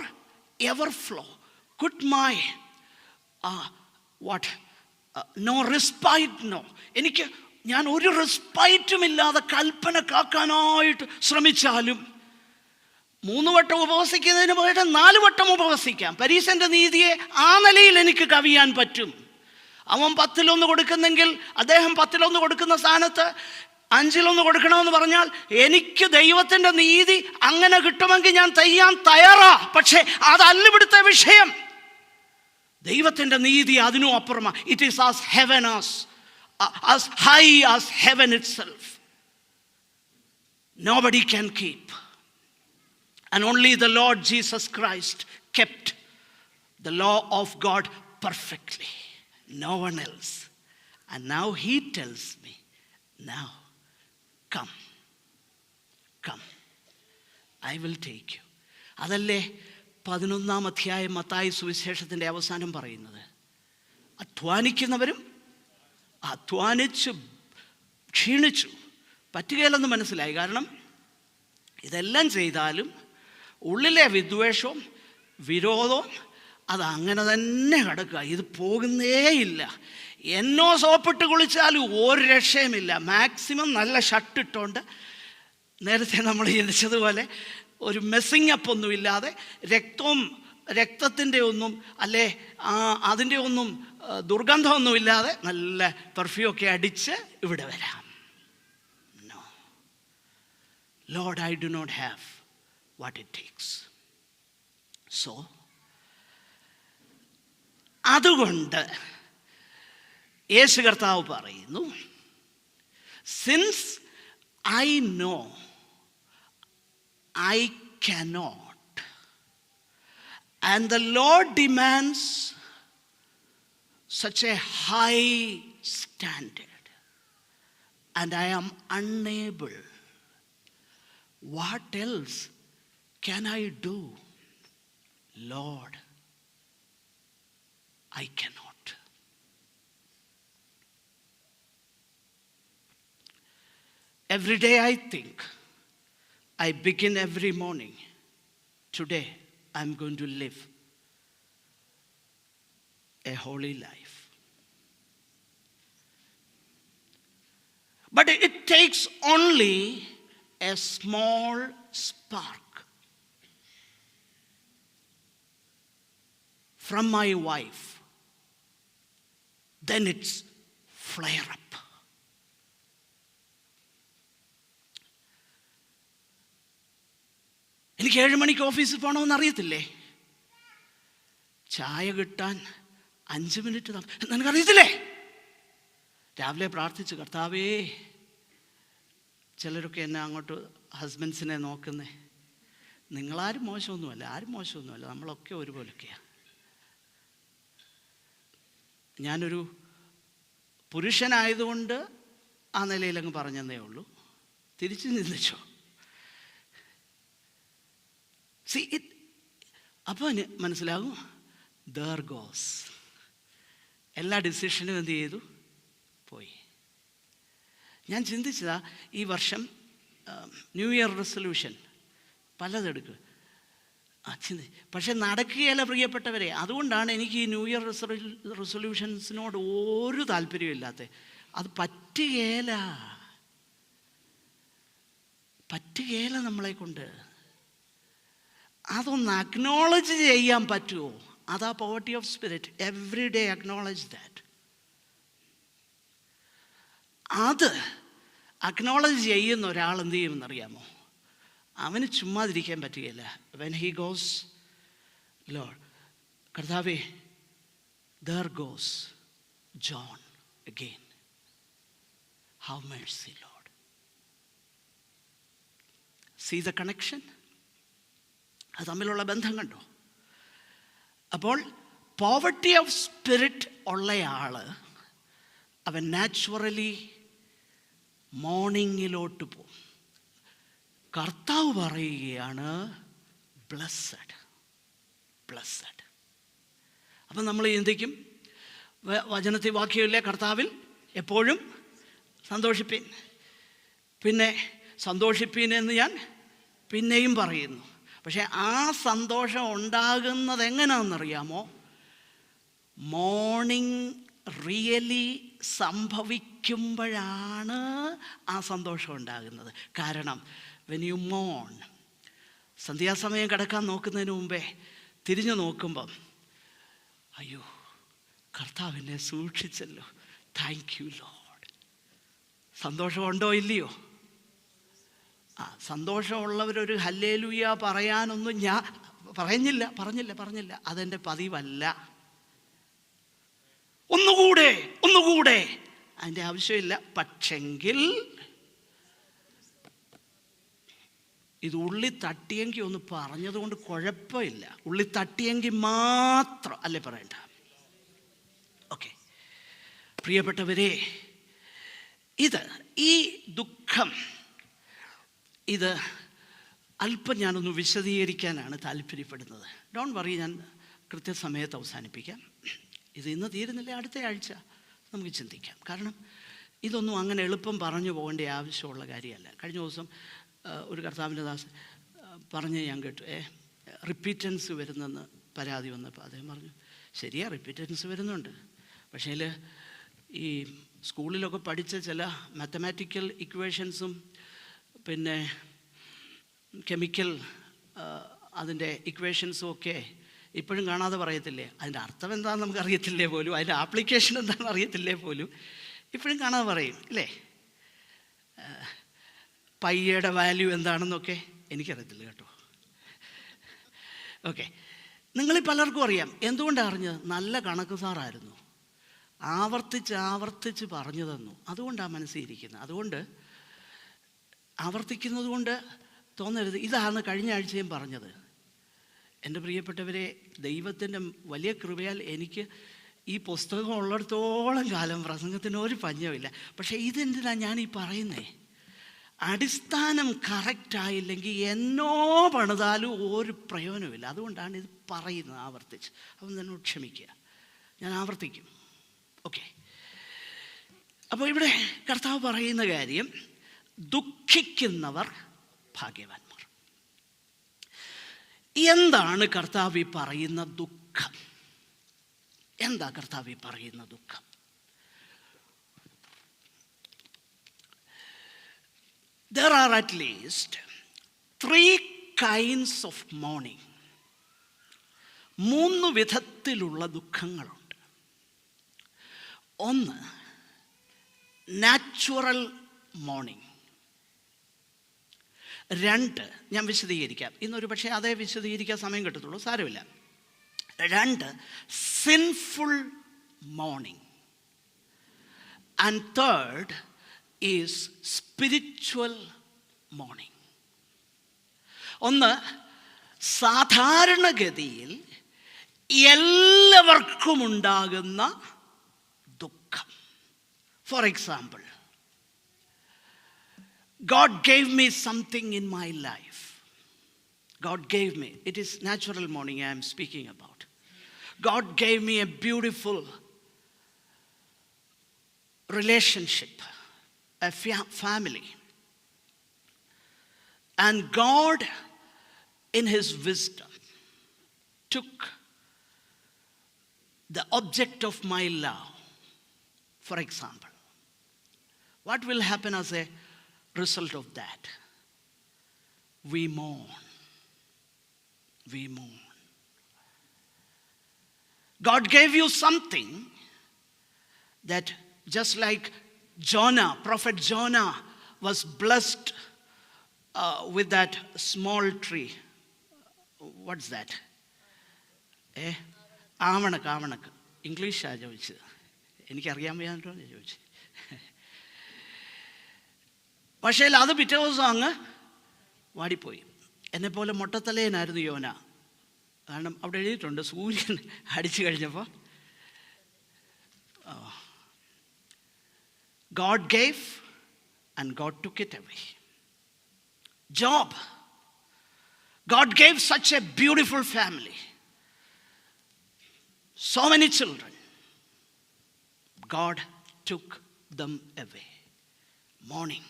ever flow, could my no respite, no. എനിക്ക് ഞാൻ ഒരു റെസ്പൈറ്റും ഇല്ലാതെ കൽപ്പന കാക്കാനായിട്ട് ശ്രമിച്ചാലും 3 വട്ടം ഉപവസിക്കുന്നതിന് പകരം 4 വട്ടം ഉപവസിക്കാം. പരീശൻ്റെ നീതിയെ ആ നിലയിൽ എനിക്ക് കവിയാൻ പറ്റും. അവൻ 10-1 കൊടുക്കുന്നെങ്കിൽ അദ്ദേഹം 10-1 കൊടുക്കുന്ന സ്ഥാനത്ത് 5-1 കൊടുക്കണമെന്ന് പറഞ്ഞാൽ എനിക്ക് ദൈവത്തിൻ്റെ നീതി അങ്ങനെ കിട്ടുമെങ്കിൽ ഞാൻ തയ്യാറാ. പക്ഷേ അതല്ല ഇവിടുത്തെ വിഷയം. ദൈവത്തിൻ്റെ നീതി അതിനും അപ്പുറമാ. It is as heaven, as high as heaven itself. Nobody can keep. And only the Lord Jesus Christ kept the law of God perfectly. No one else. And now he tells me, now come, I will take you. അതല്ലേ 11-ാം അധ്യായം മത്തായി സുവിശേഷത്തിൻ്റെ അവസാനം പറയുന്നത്. അധ്വാനിക്കുന്നവരും അധ്വാനിച്ചു ക്ഷീണിച്ചു പറ്റുകയില്ലെന്ന് മനസ്സിലായി. കാരണം ഇതെല്ലാം ചെയ്താലും ഉള്ളിലെ വിദ്വേഷവും വിരോധവും അതങ്ങനെ തന്നെ കിടക്കുക. ഇത് പോകുന്നേയില്ല. എന്നോ സോപ്പിട്ട് കുളിച്ചാലും ഒരു രക്ഷയുമില്ല. മാക്സിമം നല്ല ഷർട്ടിട്ടുകൊണ്ട്, നേരത്തെ നമ്മൾ ചിന്തിച്ചതുപോലെ ഒരു മെസ്സിങ് അപ്പ് ഒന്നുമില്ലാതെ, രക്തത്തിൻ്റെ ഒന്നും അല്ലേ അതിൻ്റെ ഒന്നും ദുർഗന്ധമൊന്നുമില്ലാതെ നല്ല പെർഫ്യൂമൊക്കെ അടിച്ച് ഇവിടെ വരാം. No Lord, I do not have what it takes. So അതുകൊണ്ട് യേശു കർത്താവ് പറയുന്നു, since I know I cannot, and the Lord demands such a high standard, and I am unable, what else can I do? Lord, I cannot. Every day I think, I begin every morning, today I'm going to live a holy life. But it takes only a small spark from my wife, then it's flare up. എനിക്ക് 7 മണിക്ക് ഓഫീസിൽ പോകണമെന്ന് അറിയത്തില്ലേ? ചായ കിട്ടാൻ 5 മിനിറ്റ് നിനക്കറിയത്തില്ലേ? രാവിലെ പ്രാർത്ഥിച്ച്, കർത്താവേ, ചിലരൊക്കെ എന്നെ അങ്ങോട്ട് ഹസ്ബൻഡ്സിനെ നോക്കുന്നേ, നിങ്ങളാരും മോശമൊന്നുമല്ല, ആരും മോശമൊന്നുമല്ല, നമ്മളൊക്കെ ഒരുപോലൊക്കെയാണ്. ഞാനൊരു പുരുഷനായതുകൊണ്ട് ആ നിലയിലങ്ങ് പറഞ്ഞതേ ഉള്ളൂ. തിരിച്ചു ചിന്തിച്ചോ. അപ്പോൾ മനസ്സിലാകും, there goes. എല്ലാ ഡിസിഷനും എന്ത് ചെയ്തു? പോയി. ഞാൻ ചിന്തിച്ചതാ, ഈ വർഷം ന്യൂ ഇയർ റെസൊല്യൂഷൻ പലതെടുക്കുക, പക്ഷെ നടക്കുകയല്ല പ്രിയപ്പെട്ടവരെ. അതുകൊണ്ടാണ് എനിക്ക് ഈ ന്യൂ ഇയർ റെസൊല്യൂഷൻസിനോട് ഒരു താല്പര്യമില്ലാത്തത്. അത് പറ്റുകയില്ല നമ്മളെ കൊണ്ട്. അതൊന്ന് അക്നോളജ് ചെയ്യാൻ പറ്റുമോ? അതാ poverty of spirit. Every day acknowledge that. അത് അക്നോളജ് ചെയ്യുന്ന ഒരാൾ എന്ത് ചെയ്യുമെന്നറിയാമോ? അവന് ചുമ്മാതിരിക്കാൻ പറ്റുകയില്ല. വെൻ ഹി ഗോസ്, ലോർഡ്, കർത്താവേ, there goes John again. Have mercy, Lord. See the connection? അത് തമ്മിലുള്ള ബന്ധം കണ്ടോ? അപ്പോൾ പോവർട്ടി ഓഫ് സ്പിരിറ്റ് ഉള്ളയാൾ അവൻ നാച്ചുറലി മോർണിംഗിലോട്ട് പോകും. കർത്താവ് പറയുകയാണ് ബ്ലെസ്സഡ്. അപ്പം നമ്മൾ ചിന്തിക്കും, വചനത്തിൽ വാക്യമില്ലേ, കർത്താവിൽ എപ്പോഴും സന്തോഷിപ്പീൻ. പിന്നെ സന്തോഷിപ്പീൻ എന്ന് ഞാൻ പിന്നെയും പറയുന്നു. പക്ഷേ ആ സന്തോഷം ഉണ്ടാകുന്നത് എങ്ങനെയാണെന്നറിയാമോ? മോർണിംഗ് റിയലി സംഭവിക്കുമ്പോഴാണ് ആ സന്തോഷം ഉണ്ടാകുന്നത്. കാരണം വെൻ യു മോൺ, സന്ധ്യാസമയം കിടക്കാൻ നോക്കുന്നതിന് മുമ്പേ തിരിഞ്ഞു നോക്കുമ്പം, അയ്യോ, കർത്താവിനെ സൂക്ഷിച്ചല്ലോ, താങ്ക് യു ലോർഡ്. സന്തോഷമുണ്ടോ ഇല്ലയോ? സന്തോഷമുള്ളവരൊരു ഹല്ലേലൂയ പറയാനൊന്നും ഞാൻ പറഞ്ഞില്ല. അതെൻ്റെ പതിവല്ല. ഒന്നുകൂടെ അതിൻ്റെ ആവശ്യമില്ല. പക്ഷെങ്കിൽ ഇത് ഉള്ളി തട്ടിയെങ്കിൽ ഒന്ന് പറഞ്ഞതുകൊണ്ട് കുഴപ്പമില്ല. ഉള്ളി തട്ടിയെങ്കിൽ മാത്രം അല്ലേ പറയണ്ട. ഓക്കെ, പ്രിയപ്പെട്ടവരെ, ഈ ദുഃഖം ഇത് അല്പം ഞാനൊന്ന് വിശദീകരിക്കാനാണ് താല്പര്യപ്പെടുന്നത്. ഡോൺ വറി, ഞാൻ കൃത്യസമയത്ത് അവസാനിപ്പിക്കാം. ഇത് ഇന്ന് തീരുന്നില്ല, അടുത്ത ആഴ്ച നമുക്ക് ചിന്തിക്കാം. കാരണം ഇതൊന്നും അങ്ങനെ എളുപ്പം പറഞ്ഞു പോകേണ്ട ആവശ്യമുള്ള കാര്യമല്ല. കഴിഞ്ഞ ദിവസം ഒരു കർത്താവിൻ്റെ ദാസൻ പറഞ്ഞ് ഞാൻ കേട്ടു, റിപ്പീറ്റൻസ് വരുന്നെന്ന് പരാതി വന്നപ്പോൾ അദ്ദേഹം പറഞ്ഞു, ശരിയാ, റിപ്പീറ്റൻസ് വരുന്നുണ്ട്. പക്ഷേ ഈ സ്കൂളിലൊക്കെ പഠിച്ച ചില മാത്തമാറ്റിക്കൽ ഇക്വേഷൻസും പിന്നെ കെമിക്കൽ അതിൻ്റെ ഇക്വേഷൻസും ഒക്കെ ഇപ്പോഴും കാണാതെ പറയത്തില്ലേ? അതിൻ്റെ അർത്ഥം എന്താണെന്ന് നമുക്കറിയത്തില്ലേ പോലും, അതിൻ്റെ ആപ്ലിക്കേഷൻ എന്താണെന്ന് അറിയത്തില്ലേ പോലും, ഇപ്പോഴും കാണാതെ പറയും ഇല്ലേ? പയ്യയുടെ വാല്യൂ എന്താണെന്നൊക്കെ എനിക്കറിയത്തില്ല കേട്ടോ. ഓക്കെ, നിങ്ങളിൽ പലർക്കും അറിയാം. എന്തുകൊണ്ടാണ് അറിഞ്ഞത്? നല്ല കണക്ക് സാറായിരുന്നു, ആവർത്തിച്ച് പറഞ്ഞു തന്നു. അതുകൊണ്ടാണ് മനസ്സിലിരിക്കുന്നത്. അതുകൊണ്ട് ആവർത്തിക്കുന്നത് കൊണ്ട് തോന്നരുത് ഇതാണ് കഴിഞ്ഞ ആഴ്ചയും പറഞ്ഞത്. എൻ്റെ പ്രിയപ്പെട്ടവരെ, ദൈവത്തിൻ്റെ വലിയ കൃപയാൽ എനിക്ക് ഈ പുസ്തകം ഉള്ളിടത്തോളം കാലം പ്രസംഗത്തിന് ഒരു പഞ്ഞമില്ല. പക്ഷേ ഇതെന്തിനാണ് ഞാനീ പറയുന്നേ? അടിസ്ഥാനം കറക്റ്റായില്ലെങ്കിൽ എന്നോ പണിതാലും ഒരു പ്രയോജനമില്ല. അതുകൊണ്ടാണ് ഇത് പറയുന്നത് ആവർത്തിച്ച്. അപ്പം എന്നോട് ക്ഷമിക്കുക, ഞാൻ ആവർത്തിക്കും. ഓക്കെ, അപ്പോൾ ഇവിടെ കർത്താവ് പറയുന്ന കാര്യം, ദുഃഖിക്കുന്നവർ ഭാഗ്യവാന്മാർ. എന്താണ് കർത്താവ് ഈ പറയുന്ന ദുഃഖം? എന്താ കർത്താവ് പറയുന്ന ദുഃഖം? There are at least 3 kinds of mourning. 3 വിധത്തിലുള്ള ദുഃഖങ്ങളുണ്ട്. ഒന്ന്, നാച്ചുറൽ മോർണിംഗ്. 2, ഞാൻ വിശദീകരിക്കാം. ഇന്നൊരു പക്ഷേ അതേ വിശദീകരിക്കാൻ സമയം കിട്ടത്തുള്ളൂ, സാരമില്ല. 2, sinful morning. And 3rd is spiritual morning. ഒന്ന്, സാധാരണഗതിയിൽ എല്ലാവർക്കും ഉണ്ടാകുന്ന ദുഃഖം. For example, God gave me something in my life. God gave me. It is natural mourning I am speaking about. God gave me a beautiful relationship, a family. And God, in His wisdom, took the object of my love. For example, what will happen as a result of that? We mourn. We mourn. God gave you something that, just like Jonah, Prophet Jonah was blessed with that small tree. What's that? ആവണക്ക്. ഇംഗ്ലീഷാണ് ചോദിച്ചത്, എനിക്കറിയാൻ വയ്യാട്ടോ ചോദിച്ചത്. പക്ഷേ അത് പിറ്റേ ദിവസം അങ്ങ് വാടിപ്പോയി. എന്നെപ്പോലെ മൊട്ടത്തലയനായിരുന്നു യോന. കാരണം അവിടെ എഴുതിയിട്ടുണ്ട്, സൂര്യൻ അടിച്ചു കഴിഞ്ഞപ്പോൾ God gave and God took it away. Job, God gave such a beautiful family, so many children. God took them away. Mourning.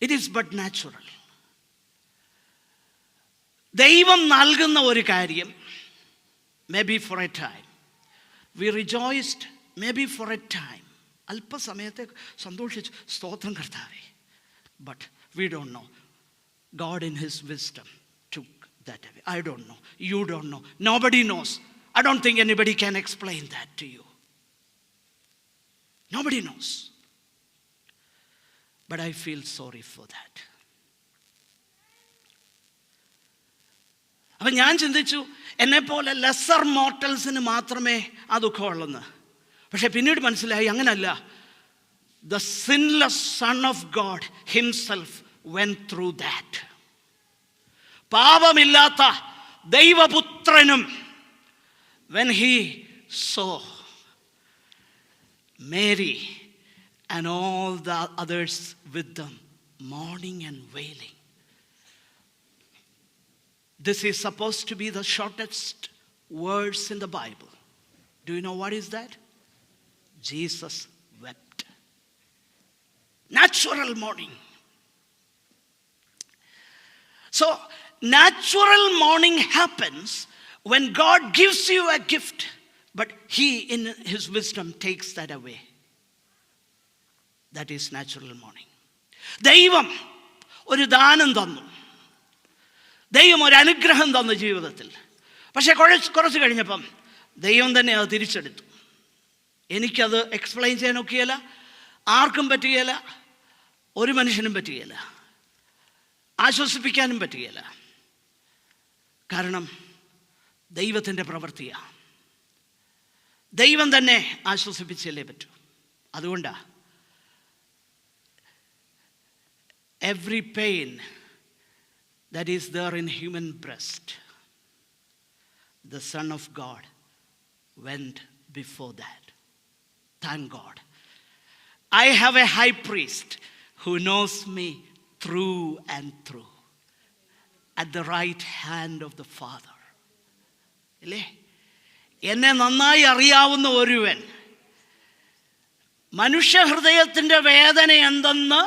It is but natural. ദൈവം നൽകുന്ന ഒരു കാര്യം, maybe for a time we rejoiced, maybe for a time, അല്പസമയത്തെ സന്തോഷിച്ചു, സ്തോത്രം കർത്താവേ. But we don't know. God in His wisdom took that away. I don't know. You don't know. Nobody knows. I don't think anybody can explain that to you. Nobody knows. But I feel sorry for that. അപ്പം ഞാൻ ചിന്തിച്ചു, എന്നെപ്പോലെ ലെസർ മോർട്ടൽസിന് മാത്രമേ ആ ദുഃഖമുള്ളെന്ന്. പക്ഷെ പിന്നീട് മനസ്സിലായി അങ്ങനല്ല. The sinless Son of God Himself went through that. പാപമില്ലാത്ത ദൈവപുത്രനും, when He saw Mary and all the others with them mourning and wailing. This is supposed to be the shortest words in the Bible. Do you know what is that? Jesus wept. Natural mourning. So, natural mourning happens when God gives you a gift, but He in His wisdom takes that away. That is natural mourning. ദൈവം ഒരു ദാനം തന്നു, ദൈവം ഒരു അനുഗ്രഹം തന്നു ജീവിതത്തിൽ. പക്ഷേ കുറച്ച് കഴിഞ്ഞപ്പം ദൈവം തന്നെ അത് തിരിച്ചെടുത്തു. എനിക്കത് എക്സ്പ്ലെയിൻ ചെയ്യാൻ ഒക്കുകയില്ല, ആർക്കും പറ്റുകയില്ല, ഒരു മനുഷ്യനും പറ്റുകയില്ല, ആശ്വസിപ്പിക്കാനും പറ്റുകയില്ല. കാരണം ദൈവത്തിൻ്റെ പ്രവൃത്തിയാണ്. ദൈവം തന്നെ ആശ്വസിപ്പിച്ചല്ലേ പറ്റൂ. അതുകൊണ്ടാണ് every pain that is there in human breast, the Son of God went before that. Thank God. I have a high priest who knows me through and through, at the right hand of the Father. ഇല്ലേ? എന്നെ നന്നായി അറിയാവുന്ന ഒരുവൻ, മനുഷ്യഹൃദയത്തിൻ്റെ വേദന എന്തെന്ന്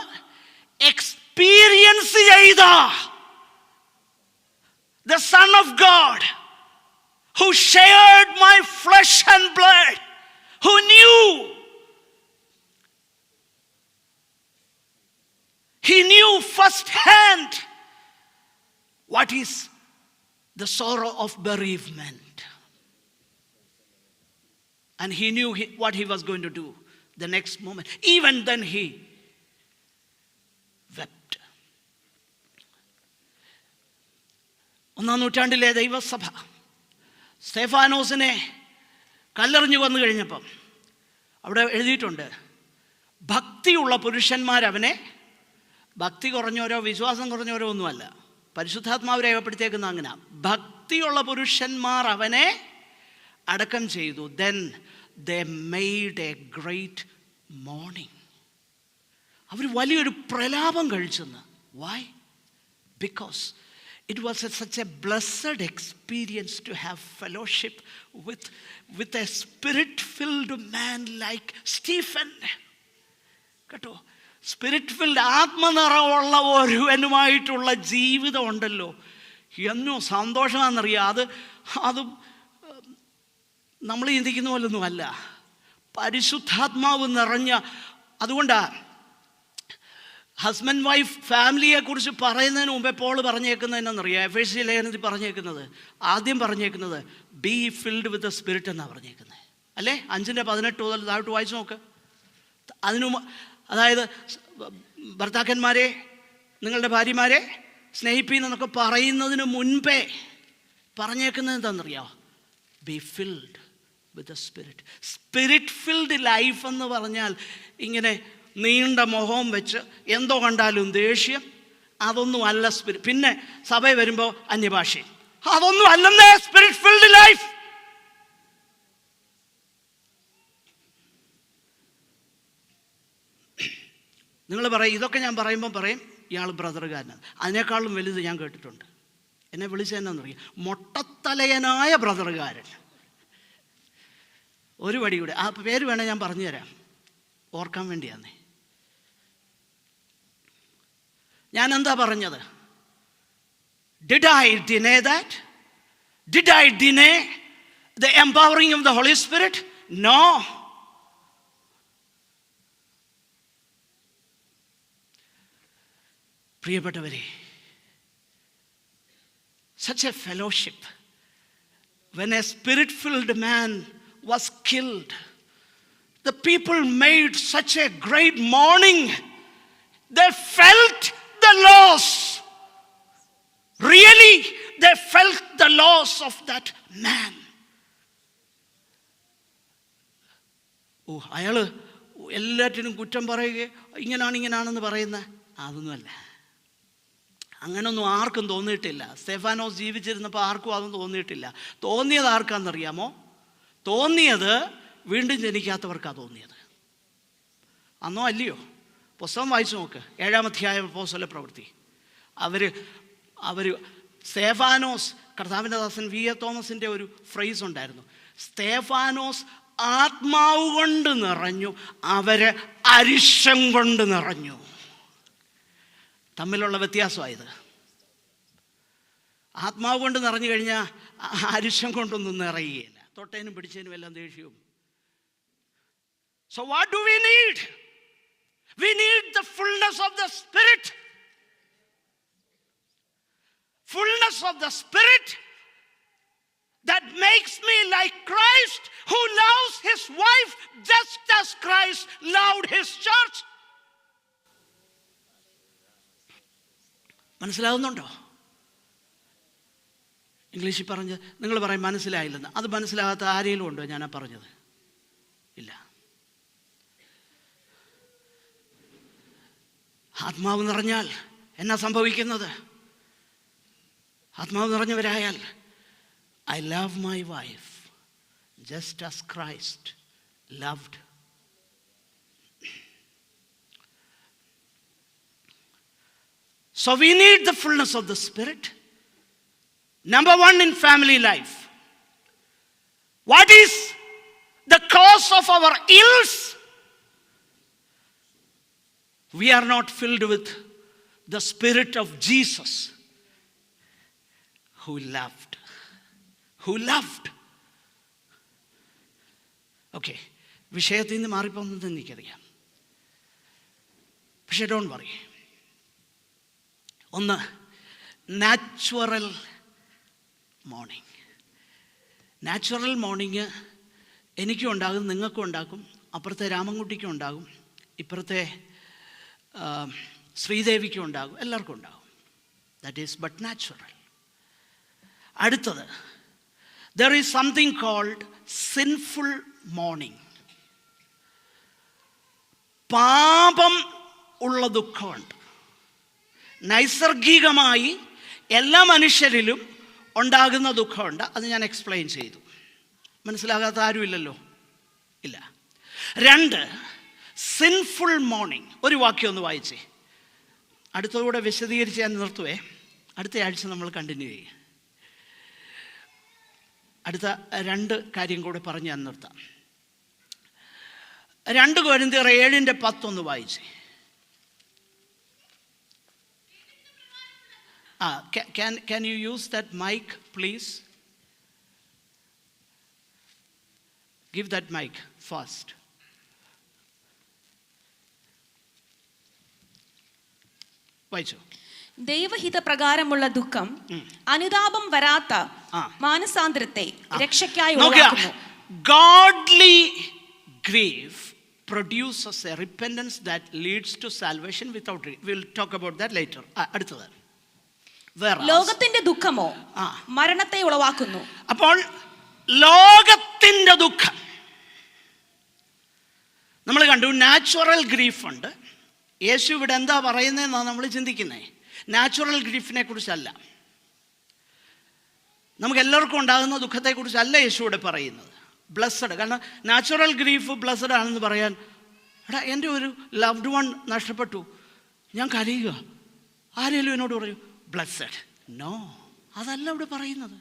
എക്സ്പീരിയൻസ് ചെയ്ത the Son of God who shared my flesh and blood, who knew. He knew firsthand what is the sorrow of bereavement. And he knew what he was going to do the next moment. Even then he wept. 1-ാം നൂറ്റാണ്ടിലെ ദൈവസഭ സ്തെഫാനോസിനെ കല്ലെറിഞ്ഞു കൊന്നു കഴിഞ്ഞപ്പം അവിടെ എഴുതിയിട്ടുണ്ട്, ഭക്തിയുള്ള പുരുഷന്മാരവനെ, ഭക്തി കുറഞ്ഞവരോ വിശ്വാസം കുറഞ്ഞവരോ ഒന്നുമല്ല, പരിശുദ്ധാത്മാവ് രേഖപ്പെടുത്തിയേക്കുന്ന അങ്ങനെ, ഭക്തിയുള്ള പുരുഷന്മാർ അവനെ അടക്കം ചെയ്തു. Then they made a great mourning. അവർ വലിയൊരു പ്രലാപം കഴിച്ചെന്ന്. Why? Because it was such a blessed experience to have fellowship with a spirit-filled man like Stephen. കേട്ടോ, സ്പിരിറ്റ് ഫിൽഡ്, ആത്മനിറവുള്ള ഒരുവനുമായിട്ടുള്ള ജീവിതം ഉണ്ടല്ലോ, എന്നോ സന്തോഷമാണെന്നറിയാം. അത് നമ്മൾ ചിന്തിക്കുന്ന പോലൊന്നും അല്ല, പരിശുദ്ധാത്മാവ് നിറഞ്ഞ. അതുകൊണ്ടാണ് ഹസ്ബൻഡ് വൈഫ് ഫാമിലിയെക്കുറിച്ച് പറയുന്നതിന് മുമ്പേ പോൾ പറഞ്ഞേക്കുന്നതെന്നറിയാം, എഫേസ്യ ലേഖനത്തിൽ പറഞ്ഞേക്കുന്നത്, ആദ്യം പറഞ്ഞേക്കുന്നത് be filled with the spirit എന്നാണ് പറഞ്ഞേക്കുന്നത്, അല്ലേ? 5:18 മുതൽ താഴോട്ട് വായിച്ചു നോക്ക്. അതായത് ഭർത്താക്കന്മാരെ നിങ്ങളുടെ ഭാര്യമാരെ സ്നേഹിപ്പീന്നൊക്കെ പറയുന്നതിന് മുൻപേ പറഞ്ഞേക്കുന്നത് എന്താണെന്നറിയാമോ? Be filled with the spirit. Spirit filled life എന്ന് പറഞ്ഞാൽ ഇങ്ങനെ നീണ്ട മുഖവും വെച്ച് എന്തോ കണ്ടാലും ദേഷ്യം, അതൊന്നും അല്ല സ്പിരിറ്റ്. പിന്നെ സഭയിൽ വരുമ്പോൾ അന്യഭാഷയും, അതൊന്നും അല്ലെന്നേ സ്പിരിറ്റ് ഫിൽഡ് ലൈഫ്. നിങ്ങൾ പറയും, ഇതൊക്കെ ഞാൻ പറയുമ്പോൾ പറയും ഇയാൾ ബ്രദറുകാരനാണ്. അതിനേക്കാളും വലുത് ഞാൻ കേട്ടിട്ടുണ്ട്. എന്നെ വിളിച്ചതെന്നറിയാം, മൊട്ടത്തലയനായ ബ്രദറുകാരൻ. ഒരു വടി കൂടെ, ആ പേര് വേണേൽ ഞാൻ പറഞ്ഞു തരാം, ഓർക്കാൻ വേണ്ടിയാന്നേ. ഞാൻ എന്താ പറഞ്ഞത്? Did I deny that? Did I deny the empowering of the Holy Spirit? No. പ്രിയപ്പെട്ടവരെ, such a fellowship. When a spirit-filled man was killed, the people made such a great mourning. They felt the loss. Really, they felt the loss of that man. അയാൾ എല്ലാറ്റിനും കുറ്റം പറയുക, ഇങ്ങനാണെന്ന് പറയുന്ന അതൊന്നുമല്ല. അങ്ങനൊന്നും ആർക്കും തോന്നിയിട്ടില്ല. സ്തെഫാനോസ് ജീവിച്ചിരുന്നപ്പോൾ ആർക്കും അതൊന്നും തോന്നിയിട്ടില്ല. തോന്നിയത് ആർക്കാണെന്നറിയാമോ? തോന്നിയത് വീണ്ടും ജനിക്കാത്തവർക്കാണ് തോന്നിയത്. അന്നോ അല്ലയോ? പുസ്തകം വായിച്ചു നോക്ക്, 7-ാം അധ്യായം അപ്പോസ്തല പ്രവൃത്തി. അവർ സ്തെഫാനോസ്, കർത്താവിൻ്റെ ദാസൻ വി എ തോമസിൻ്റെ ഒരു ഫ്രേസ് ഉണ്ടായിരുന്നു, സ്തെഫാനോസ് ആത്മാവ് കൊണ്ട് നിറഞ്ഞു, അവര് അരിശം കൊണ്ട് നിറഞ്ഞു. തമ്മിലുള്ള വ്യത്യാസമായത്. ആത്മാവ് കൊണ്ട് നിറഞ്ഞു കഴിഞ്ഞാൽ അരിശം കൊണ്ടൊന്നും നിറയുകയില്ല, തൊട്ടേനും പിടിച്ചതിനും എല്ലാം ദേഷ്യവും. So what do we need? We need the fullness of the Spirit. Fullness of the Spirit that makes me like Christ, who loves his wife just as Christ loved his church. മനസ്സിലാവുന്നുണ്ടോ? ഇംഗ്ലീഷിൽ പറഞ്ഞ് നിങ്ങൾ പറയും മനസ്സിലായില്ലെന്ന്. അത് മനസ്സിലാകാത്ത ആരെങ്കിലും ഉണ്ടോ ഞാനാ പറഞ്ഞത്? ഇല്ല. ആത്മാവ് നിറഞ്ഞാൽ എന്നാ സംഭവിക്കുന്നത്? ആത്മാവ് നിറഞ്ഞവരായാൽ I love my wife just as Christ loved. So we need the fullness of the Spirit. Number one, in family life. What is the cause of our ills? We are not filled with the Spirit of Jesus, who loved. Okay, വിഷയത്തിൽ നിന്ന് മാറിപ്പോകുന്നത് എനിക്കറിയാം. പക്ഷേ ഡോണ്ട് വറി. ഒന്ന്, നാച്ചുറൽ മോർണിംഗ്. നാച്ചുറൽ മോർണിംഗ് എനിക്കും ഉണ്ടാകും, നിങ്ങൾക്കും ഉണ്ടാകും, അപ്പുറത്തെ രാമൻകുട്ടിക്കും ഉണ്ടാകും, ഇപ്പുറത്തെ ശ്രീദേവിക്കും ഉണ്ടാകും, എല്ലാവർക്കും ഉണ്ടാകും. That is but natural. അടുത്തത്, there is something called sinful morning. പാപം ഉള്ള ദുഃഖമുണ്ട്. നൈസർഗികമായി എല്ലാ മനുഷ്യരിലും ഉണ്ടാകുന്ന ദുഃഖമുണ്ട്. അത് ഞാൻ എക്സ്പ്ലെയിൻ ചെയ്തു. മനസ്സിലാകാത്ത ആരുമില്ലല്ലോ? ഇല്ല. 2, സിൻഫുൾ മോർണിംഗ്. ഒരു വാക്യം ഒന്ന് വായിച്ചേ. അടുത്തതുകൂടെ വിശദീകരിച്ച് ഞാൻ നിർത്തുവേ. അടുത്ത ആഴ്ച നമ്മൾ കണ്ടിന്യൂ ചെയ്യും. അടുത്ത 2 കാര്യം കൂടെ പറഞ്ഞ് ഞാൻ നിർത്താം. 2 കൊരിന്ത്യർ 7:10 ഒന്ന് വായിച്ചേ. Can you use that mic, please? Give that mic fast. വായിച്ചോ. ദൈവഹിത പ്രകാരമുള്ള ദുഃഖം അനുതാപം വരാത്ത മാനസാന്തരത്തെ രക്ഷയ്ക്കായി ഉളവാക്കുന്നു. Godly grief produces a repentance that leads to salvation without grief. We'll talk about that later. അടുത്തത്, ലോകത്തിന്റെ ദുഃഖമോ മരണത്തെ ഉളവാക്കുന്നു. അപ്പോൾ ലോകത്തിന്റെ ദുഃഖം നമ്മൾ കണ്ടു. നാച്ചുറൽ ഗ്രീഫ് ഉണ്ട്. യേശു ഇവിടെ എന്താ പറയുന്നതെന്നാണ് നമ്മൾ ചിന്തിക്കുന്നത്. നാച്ചുറൽ ഗ്രീഫിനെ കുറിച്ചല്ല, നമുക്ക് എല്ലാവർക്കും ഉണ്ടാകുന്ന ദുഃഖത്തെക്കുറിച്ചല്ല യേശു ഇവിടെ പറയുന്നത്. ബ്ലസ്സഡ്, കാരണം നാച്ചുറൽ ഗ്രീഫ് ബ്ലസ്സഡ് ആണെന്ന് പറയാൻ, എടാ എൻ്റെ ഒരു ലവ്ഡ് വൺ നഷ്ടപ്പെട്ടു, ഞാൻ കരയുക, ആരെങ്കിലും എന്നോട് പറയൂ ബ്ലസ്സഡ്. നോ, അതല്ല ഇവിടെ പറയുന്നത്.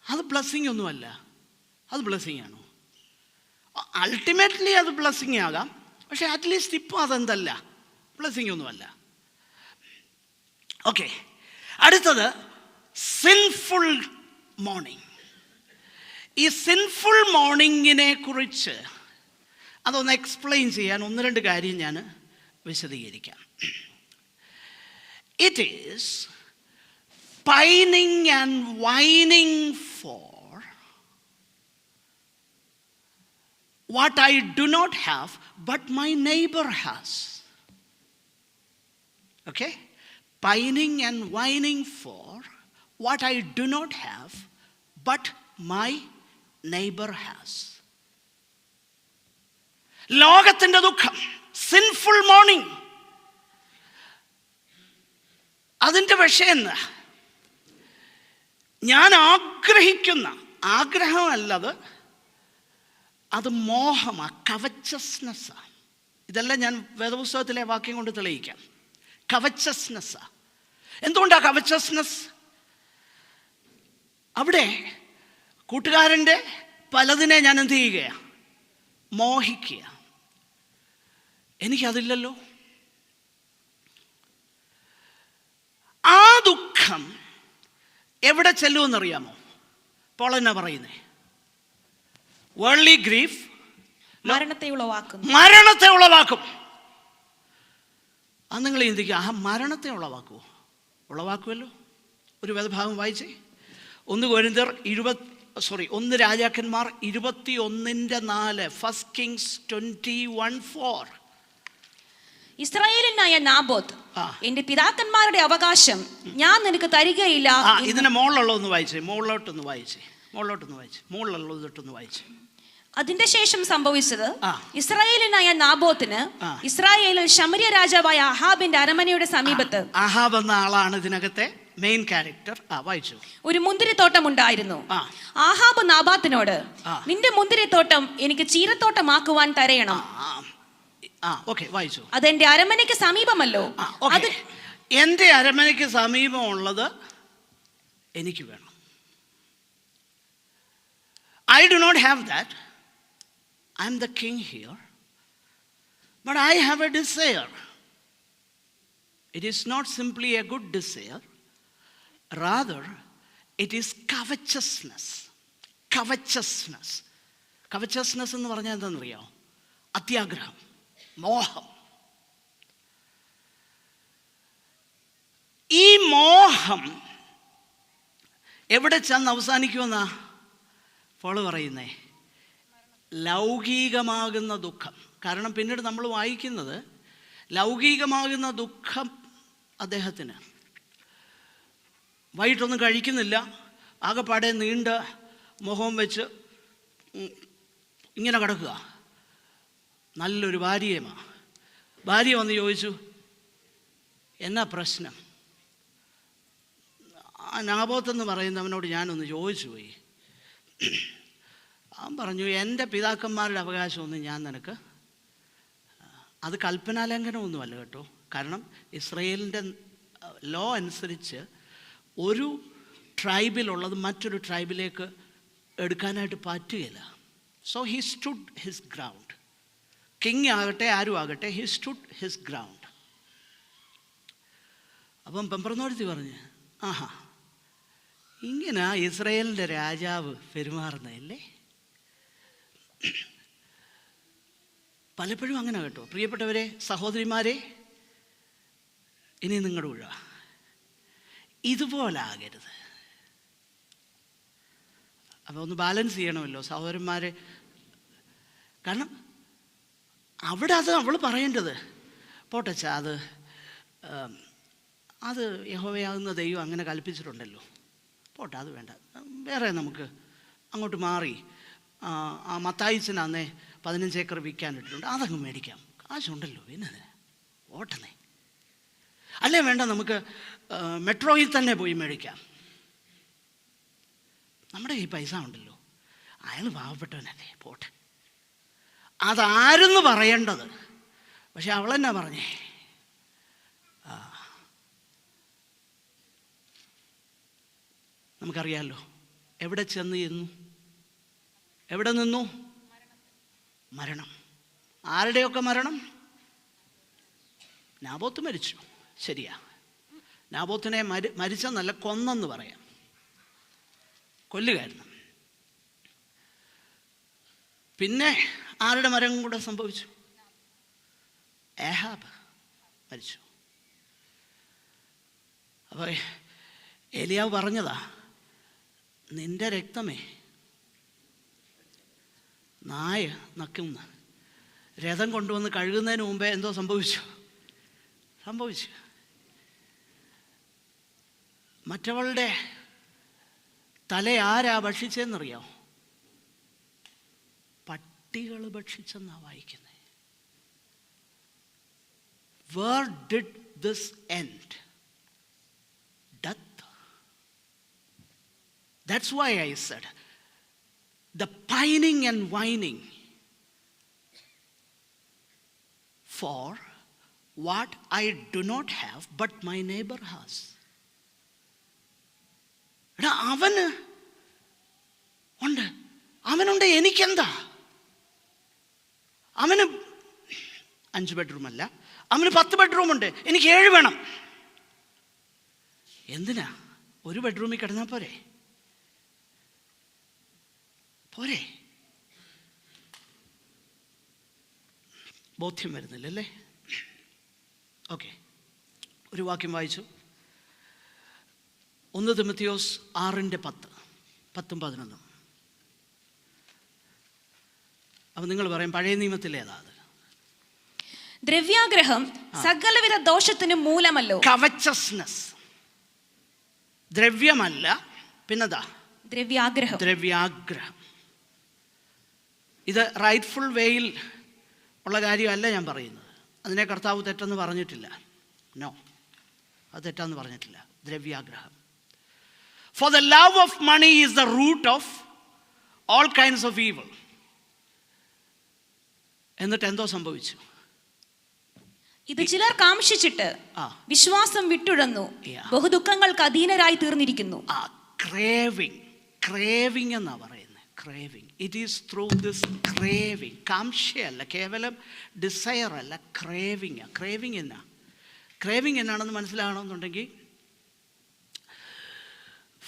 അത് ബ്ലെസ്സിങ് ഒന്നുമല്ല. അത് ബ്ലെസ്സിങ് ആണോ? അൾട്ടിമേറ്റ്ലി അത് ബ്ലെസ്സിങ് ആകാം, പക്ഷേ അറ്റ്ലീസ്റ്റ് ഇപ്പോൾ അതെന്തല്ല, ബ്ലെസ്സിങ് ഒന്നുമല്ല. ഓക്കെ, അടുത്തത് സിൻഫുൾ മോർണിംഗ്. ഈ സിൻഫുൾ മോർണിംഗിനെ കുറിച്ച് അതൊന്ന് എക്സ്പ്ലെയിൻ ചെയ്യാൻ 1-2 കാര്യം ഞാൻ വിശദീകരിക്കാം. It is pining and whining for what I do not have, but my neighbor has. Okay? Pining and whining for what I do not have, but my neighbor has. ലോകത്തിൻ്റെ ദുഃഖം, സിൻഫുൾ മോർണിംഗ്. അതിൻ്റെ വിഷയം എന്താ? ഞാൻ ആഗ്രഹിക്കുന്ന ആഗ്രഹമല്ലത്, അത് മോഹമാണ്, കവച്ചസ്നെസ്സാണ്. ഇതെല്ലാം ഞാൻ വേദപുസ്തകത്തിലെ വാക്യം കൊണ്ട് തെളിയിക്കാം. കവച്ചസ്നെസ്സാണ്. എന്തുകൊണ്ടാണ് കവച്ചസ്നെസ്? അവിടെ കൂട്ടുകാരൻ്റെ പലതിനെ ഞാൻ എന്ത് ചെയ്യുകയാണ്? മോഹിക്കുക. എനിക്കതില്ലല്ലോ. ആ ദുഃഖം എവിടെ ചെല്ലുമെന്നറിയാമോ? പോൾ എന്നാ പറയുന്നേ? വേൾഡ്ലി ഗ്രീഫ് മരണത്തെ ഉളവാക്കും. അത് നിങ്ങൾ ചിന്തിക്കുക, മരണത്തെ ഉളവാക്കുമോ? ഉളവാക്കുമല്ലോ. ഒരു വേദഭാഗം വായിച്ചേ. 1 രാജാക്കന്മാർ 21:4. 1 Kings 21:4. ഇസ്രായേലിനായ നാബോത്ത് എന്റെ പിതാക്കന്മാരുടെ അവകാശം ഞാൻ നിനക്ക് തരികയില്ല. ഇതിനെ മുകളിലുള്ളതൊന്ന് വായിച്ചേ. മുകളിലുള്ളതൊട്ടൊന്ന് വായിച്ചേ. അതിന്റെ ശേഷം സംഭവിച്ചത്, ഇസ്രായേലിനായ നാബോത്തിന് ഇസ്രായേലിൽ ശമര്യ രാജാവായ അഹാബിന്റെ അരമനയുടെ സമീപത്ത്, അഹാബ് എന്ന ആളാണ് ഇതിനകത്തെ മെയിൻ ക്യാരക്ടർ. വായിച്ചു. ഒരു മുന്തിരിത്തോട്ടം ഉണ്ടായിരുന്നു. ആഹാബ് നാബാത്തിനോട്, നിന്റെ മുന്തിരിത്തോട്ടം എനിക്ക് ചീരത്തോട്ടമാക്കുവാൻ തരയണം. വായിച്ചു. അതെന്റെ അരമനയ്ക്ക് സമീപമല്ലോ. എൻ്റെ അരമനയ്ക്ക് സമീപമുള്ളത് എനിക്ക് വേണം. I do not have that. I am the king here. But I have a desire. It is not simply a good desire. Rather, it is covetousness. കവച്ചസ്നെസ് എന്ന് പറഞ്ഞാൽ എന്താണെന്നറിയാമോ? അത്യാഗ്രഹം, മോഹം. ഈ മോഹം എവിടെ ചെന്ന് അവസാനിക്കുമെന്നാ പോള് പറയുന്നേ? ലൗകികമാകുന്ന ദുഃഖം. കാരണം പിന്നീട് നമ്മൾ വായിക്കുന്നത് ലൗകികമാകുന്ന ദുഃഖം അദ്ദേഹത്തിന്. വൈകിട്ടൊന്നും കഴിക്കുന്നില്ല, ആകെപ്പാടെ നീണ്ട മുഖം വെച്ച് ഇങ്ങനെ കിടക്കുക. നല്ലൊരു ഭാര്യ വന്ന് ചോദിച്ചു, എന്നാ പ്രശ്നം? ആ നാബോത്തെന്ന് പറയുന്നവനോട് ഞാനൊന്ന് ചോദിച്ചു പോയി. അവൻ പറഞ്ഞു, എൻ്റെ പിതാക്കന്മാരുടെ അവകാശമൊന്നും ഞാൻ നിനക്ക്, അത് കൽപ്പനാലംഘനമൊന്നുമല്ല കേട്ടോ. കാരണം ഇസ്രയേലിൻ്റെ ലോ അനുസരിച്ച് ഒരു ട്രൈബിലുള്ളത് മറ്റൊരു ട്രൈബിലേക്ക് എടുക്കാനായിട്ട് പറ്റുകയില്ല. So he stood his ground. King ആകട്ടെ ആരും ആകട്ടെ, ഹി സ്റ്റുഡ് ഹിസ് ഗ്രൗണ്ട്. അപ്പം പെമ്പറന്നോടുത്തി പറഞ്ഞ്, ആഹാ, ഇങ്ങനെ ഇസ്രയേലിൻ്റെ രാജാവ് പെരുമാറുന്നതല്ലേ? പലപ്പോഴും അങ്ങനെ കേട്ടോ പ്രിയപ്പെട്ടവരെ, സഹോദരിമാരെ, ഇനി നിങ്ങളുടെ ഊഴ ഇതുപോലാകരുത്. അപ്പോൾ ഒന്ന് ബാലൻസ് ചെയ്യണമല്ലോ സഹോദരന്മാരെ. കാരണം അവിടെ അത് അവൾ പറയേണ്ടത്, പോട്ടച്ച, അത് യഹോവയാകുന്ന ദൈവം അങ്ങനെ കൽപ്പിച്ചിട്ടുണ്ടല്ലോ, പോട്ടെ, അത് വേണ്ട, വേറെ നമുക്ക് അങ്ങോട്ട് മാറി ആ മത്തായിച്ചന് അന്നേ 15 ഏക്കർ വിൽക്കാനിട്ടിട്ടുണ്ട്, അതങ്ങ് മേടിക്കാം, കാശുണ്ടല്ലോ, പിന്നെ ഓട്ടണേ. അല്ലേ വേണ്ട, നമുക്ക് മെട്രോയിൽ തന്നെ പോയി മേടിക്കാം, നമ്മുടെ ഈ പൈസ ഉണ്ടല്ലോ, അയാൾ പാവപ്പെട്ടവനല്ലേ, പോട്ടെ. അതാരെന്ന് പറയേണ്ടത്. പക്ഷെ അവളെന്നാ പറഞ്ഞേ? നമുക്കറിയാമല്ലോ എവിടെ ചെന്നു, എവിടെ നിന്നു? മരണം. ആരുടെയൊക്കെ മരണം? നാബോത്ത് മരിച്ചു, ശരിയാ. നാബോത്തിനെ മരിച്ചെന്നല്ല, കൊന്നെന്ന് പറയാം, കൊല്ലുകായിരുന്നു. പിന്നെ ആരുടെ മരണം കൂടെ സംഭവിച്ചു? ഏഹാബ് മരിച്ചു. അപ്പോൾ ഏലിയാവ് പറഞ്ഞതാ, നിന്റെ രക്തമേ നായ നക്കുന്ന. രഥം കൊണ്ടുവന്ന് കഴുകുന്നതിന് മുമ്പേ എന്തോ സംഭവിച്ചു. മറ്റവളുടെ തല ആരാ ഭക്ഷിച്ചെന്നറിയാമോ? പട്ടികൾ ഭക്ഷിച്ചെന്നാ വായിക്കുന്നത്. Where did this end? Death. That's why I said the pining and whining for what I do not have but my neighbor has. അവനുണ്ട്, എനിക്കെന്താ? അവന് 5 ബെഡ്റൂമല്ല, അവന് 10 ബെഡ്റൂമുണ്ട്, എനിക്ക് 7 വേണം. എന്തിനാ? ഒരു ബെഡ്റൂമിൽ കിടന്നാൽ പോരെ? ബോധ്യം വരുന്നില്ലല്ലേ? ഓക്കെ, ഒരു വാക്യം വായിച്ചു. 1 തിമോഥെയോസ് 6:10, 10-11. അപ്പം നിങ്ങൾ പറയും പഴയ നിയമത്തിലേതാ അത്? ദ്രവ്യാഗ്രഹം സകലവിധ ദോഷത്തിനും മൂലമല്ലോ. കവച്ചസ്നെസ് ദ്രവ്യമല്ല, പിന്നെതാ ദ്രവ്യാഗ്രഹം. ഇത് റൈറ്റ്ഫുൾ വേയിൽ ഉള്ള കാര്യമല്ല ഞാൻ പറയുന്നത്. അതിനെ കർത്താവ് തെറ്റെന്ന് പറഞ്ഞിട്ടില്ല. നോ, അത് തെറ്റാന്ന് പറഞ്ഞിട്ടില്ല. ദ്രവ്യാഗ്രഹം. For the love of money is the root of all kinds of evil. എന്നിട്ട് എന്തോ സംഭവിച്ചു? ഇത് ചിലർ കാംക്ഷിച്ചിട്ട് വിശ്വാസം വിട്ടുഴന്നു, ബഹുദുഃഖങ്ങൾക്ക് അധീനരായി തീർന്നിരിക്കുന്നു. ക്രേവിംഗ് എന്നാ പറയുന്നത്. Craving, it is through this craving. കാംക്ഷയല്ല, കേവലം ഡിസയർ അല്ല, ക്രേവിംഗ്. ക്രേവിംഗ് എന്നാണെന്ന് മനസ്സിലാകണമെന്നുണ്ടെങ്കിൽ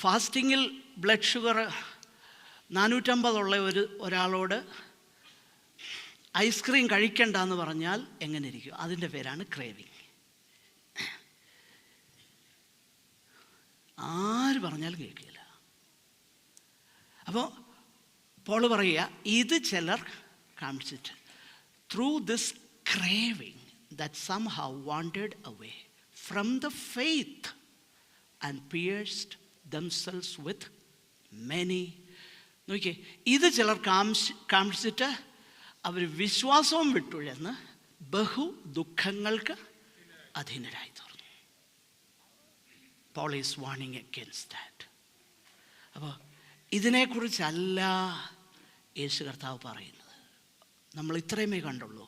ഫാസ്റ്റിങ്ങിൽ ബ്ലഡ് ഷുഗർ 450 ഒരാളോട് ഐസ്ക്രീം കഴിക്കണ്ട എന്ന് പറഞ്ഞാൽ എങ്ങനെ ഇരിക്കും? അതിൻ്റെ പേരാണ് ക്രേവിങ്. ആര് പറഞ്ഞാലും കേൾക്കില്ല. അപ്പോൾ പോൾ പറയുക, ഇത് ചിലർ കാണിച്ചിട്ട് through this craving that somehow wandered away from the faith and pierced themselves with many. നോക്കിയേ, ഇത് ചിലർ കാണിച്ചിട്ട് അവർ വിശ്വാസവും വിട്ടുഴന്ന് ബഹു ദുഃഖങ്ങൾക്ക് അധീനരായി തീർന്നു. Paul is warning against that. അപ്പോൾ ഇതിനെക്കുറിച്ചല്ല യേശു കർത്താവ് പറയുന്നത്. നമ്മൾ ഇത്രയുമേ കണ്ടുള്ളൂ.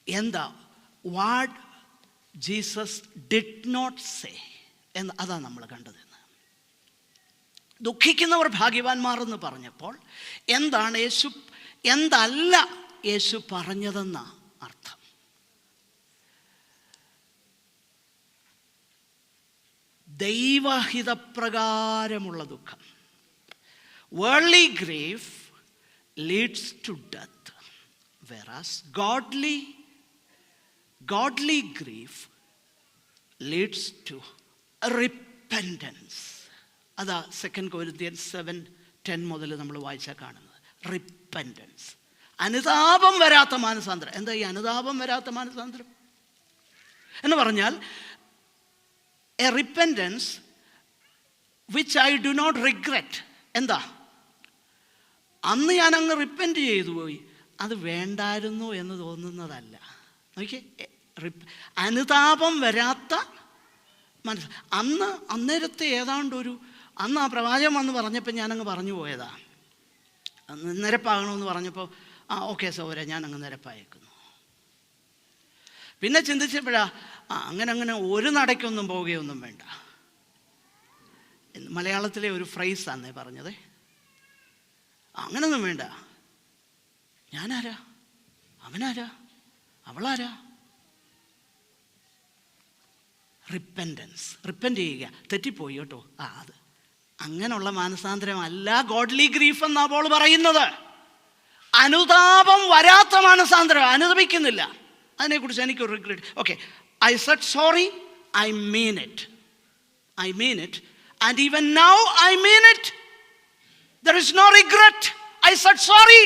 എന്താ what Jesus did not say എന്ന്, അതാണ് നമ്മൾ കണ്ടത്. ദുഃഖിക്കുന്നവർ ഭാഗ്യവാന്മാർ എന്ന് പറഞ്ഞപ്പോൾ എന്തല്ല യേശു പറഞ്ഞതെന്ന അർത്ഥം. ദൈവഹിതപ്രകാരമുള്ള ദുഃഖം. Worldly grief leads to death, whereas godly grief leads to repentance. അതാ 2 Corinthians 7:10 മുതൽ നമ്മൾ വായിച്ചാൽ കാണുന്നത്. റിപ്പൻറ്റൻസ്, അനുതാപം വരാത്ത മാനസാന്തരം. എന്താ ഈ അനുതാപം വരാത്ത മാനസാന്തരം എന്ന് പറഞ്ഞാൽ? A repentance which I do not regret. എന്താ? അന്ന് ഞാൻ അങ്ങ് റിപ്പൻറ്റ് ചെയ്തു പോയി, അത് വേണ്ടായിരുന്നു എന്ന് തോന്നുന്നതല്ല. നോക്കിയേ, അനുതാപം വരാത്ത മനസ്സ്. അന്നേരത്തെ അന്ന് ആ പ്രവാചകൻ വന്ന് പറഞ്ഞപ്പോൾ ഞാനങ്ങ് പറഞ്ഞു പോയതാ. നിരപ്പാകണമെന്ന് പറഞ്ഞപ്പോൾ ഓക്കെ സൗര, ഞാനങ്ങ് നിരപ്പായേക്കുന്നു. പിന്നെ ചിന്തിച്ചപ്പോഴാ അങ്ങനെ ഒരു നടയ്ക്കൊന്നും പോവുകയൊന്നും വേണ്ട. മലയാളത്തിലെ ഒരു ഫ്രൈസാന്നേ പറഞ്ഞത്. അങ്ങനൊന്നും വേണ്ട. ഞാനാരാ? അവനാരാ? അവളാരാ? റിപ്പൻറ്റൻസ്, റിപ്പൻറ്റ് ചെയ്യുക. തെറ്റിപ്പോയി കേട്ടോ, അത് അങ്ങനെയുള്ള മാനസാന്തരമല്ല ഗോഡ്ലി ഗ്രീഫ് എന്നാ പോൾ പറയുന്നത്. അനുതാപം വരാത്ത മാനസാന്തരം, അനുതപിക്കുന്നില്ല. അതിനെക്കുറിച്ച് എനിക്കൊരു regret. Okay, I said sorry, I mean it and even now I mean it. There is no regret. I said sorry,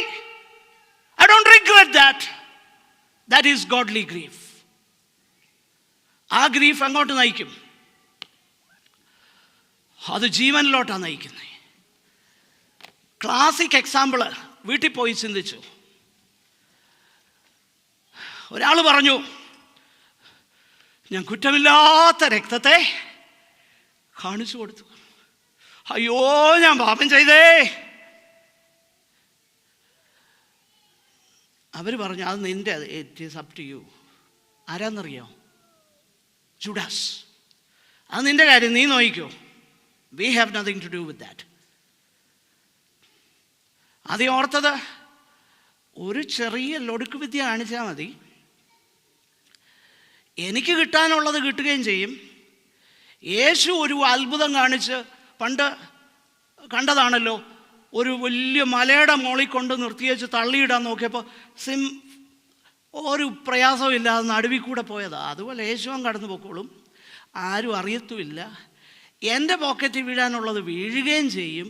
I don't regret that. That is godly grief. ആ ഗ്രീഫ് അങ്ങോട്ട് നയിക്കും, അത് ജീവനിലോട്ടാണ് നയിക്കുന്നത്. ക്ലാസിക് എക്സാമ്പിള് വീട്ടിൽ പോയി ചിന്തിച്ചു. ഒരാൾ പറഞ്ഞു, ഞാൻ കുറ്റമില്ലാത്ത രക്തത്തെ കാണിച്ചു കൊടുത്തു. അയ്യോ, ഞാൻ പാപം ചെയ്തേ. അവർ പറഞ്ഞു, അത് നിൻ്റെ, it is up to you. ആരാന്നറിയോ? ജൂഡാസ്. അത് നിൻ്റെ കാര്യം, നീ നോക്കിക്കോ. We have nothing to do with that. അത് ഓർത്തത് ഒരു ചെറിയ ലൊടുക്ക് വിദ്യ കാണിച്ചാൽ മതി, എനിക്ക് കിട്ടാനുള്ളത് കിട്ടുകയും ചെയ്യും. യേശു ഒരു അത്ഭുതം കാണിച്ച് പണ്ട് കണ്ടതാണല്ലോ. ഒരു വലിയ മലയുടെ മോളിൽ കൊണ്ട് നിർത്തിയേച്ച് തള്ളിയിടാൻ നോക്കിയപ്പോൾ ഒരു പ്രയാസവും ഇല്ലാതെ നടുവിൽ കൂടെ പോയതാ. അതുപോലെ യേശുവും കടന്നു പോക്കോളും, ആരും അറിയത്തുമില്ല. എൻ്റെ പോക്കറ്റിൽ വീഴാനുള്ളത് വീഴുകയും ചെയ്യും.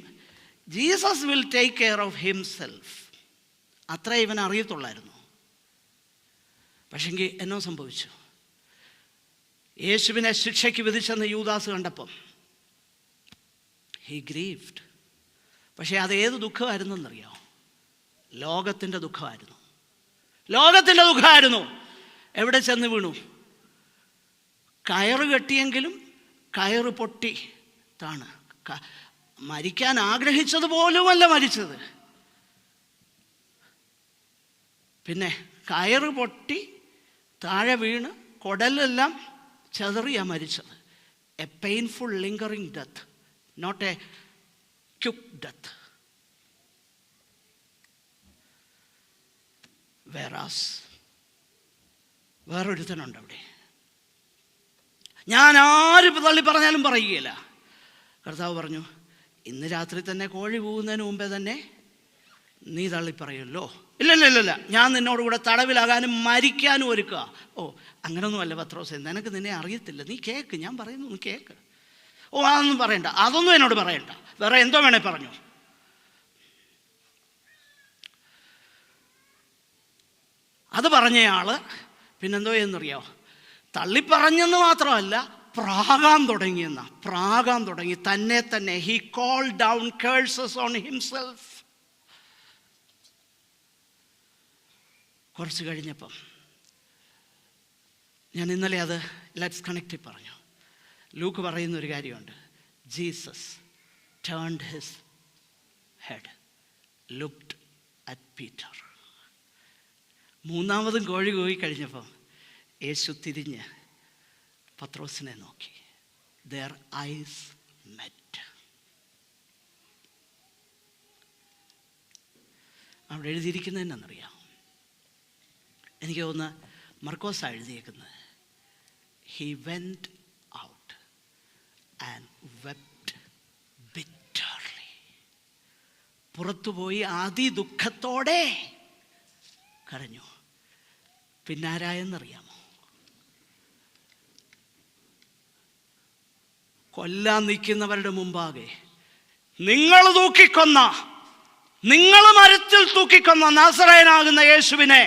Jesus will take care of himself. അത്ര ഇവൻ അറിയത്തുള്ളായിരുന്നു. പക്ഷെങ്കിൽ എന്നോ സംഭവിച്ചു? യേശുവിനെ ശിക്ഷയ്ക്ക് വിധിച്ചെന്ന് യൂദാസ് കണ്ടപ്പം ഹി ഗ്രീവ്ഡ്. പക്ഷേ അത് ഏത് ദുഃഖമായിരുന്നെന്നറിയാമോ? ലോകത്തിൻ്റെ ദുഃഖമായിരുന്നു. ലോകത്തിൻ്റെ ദുഃഖമായിരുന്നു. എവിടെ ചെന്ന് വീണു? കയറ് കെട്ടിയെങ്കിലും കയറ് പൊട്ടി താണ്. മരിക്കാൻ ആഗ്രഹിച്ചതുപോലുമല്ല മരിച്ചത്. പിന്നെ കയറ് പൊട്ടി താഴെ വീണ് കുടലെല്ലാം ചെതറിയാ മരിച്ചത്. A painful lingering death, not a quick death. വേറൊരുത്തനുണ്ട് അവിടെ. ഞാൻ ആര് തള്ളി പറഞ്ഞാലും പറയുകയില്ല. കർത്താവ് പറഞ്ഞു, ഇന്ന് രാത്രി തന്നെ കോഴി കൂവുന്നതിന് മുമ്പേ തന്നെ നീ തള്ളിപ്പറയുമല്ലോ. ഇല്ല, ഞാൻ നിന്നോട് കൂടെ തടവിലാകാനും മരിക്കാനും ഒരുക്കുക. ഓ, അങ്ങനൊന്നുമല്ല പത്രോസേ, നിനക്ക് നിന്നെ അറിയത്തില്ല, നീ കേൾക്ക്, ഞാൻ പറയുന്നു, നീ കേൾക്ക്. ഓ, അതൊന്നും പറയണ്ട, അതൊന്നും എന്നോട് പറയണ്ട, വേറെ എന്തോ വേണേ പറഞ്ഞു. അത് പറഞ്ഞയാള് പിന്നെന്തോ എന്നറിയോ, തള്ളിപ്പറഞ്ഞെന്ന് മാത്രമല്ല, പ്രാകാൻ തുടങ്ങി തന്നെ. He call down curses on himself. കുറച്ച് കഴിഞ്ഞപ്പം ഞാൻ ഇന്നലെ അത് ലെറ്റ്സ് കണക്റ്റിൽ പറഞ്ഞു. ലൂക്ക് പറയുന്ന ഒരു കാര്യമുണ്ട്. Jesus turned his head, looked at Peter. മൂന്നാമതും കോഴി കൂവി കഴിഞ്ഞപ്പം യേശു തിരിഞ്ഞ് പത്രോസിനെ നോക്കി. Their eyes met. അവിടെ എഴുതിയിരിക്കുന്നതെന്നറിയാം, എനിക്ക് തോന്നുന്നു മർക്കോസാണ് എഴുതിയേക്കുന്നത്. He went out and wept bitterly. പുറത്തുപോയി അതിദുഃഖത്തോടെ കരഞ്ഞു. പിന്നാരായെന്നറിയാമോ? കൊല്ലാൻ നിൽക്കുന്നവരുടെ മുമ്പാകെ നിങ്ങൾ മരത്തിൽ തൂക്കിക്കൊന്ന നാസറേയനാകുന്ന യേശുവിനെ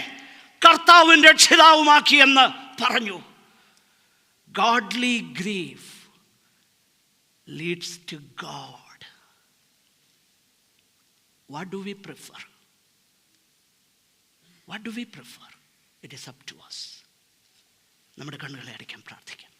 കർത്താവും രക്ഷിതാവുമാക്കിയെന്ന് പറഞ്ഞു. Godly grief leads to God. What do we prefer? It is up to us. നമ്മുടെ കണ്ണുകളെ അടയ്ക്കാൻ പ്രാർത്ഥിക്കാം.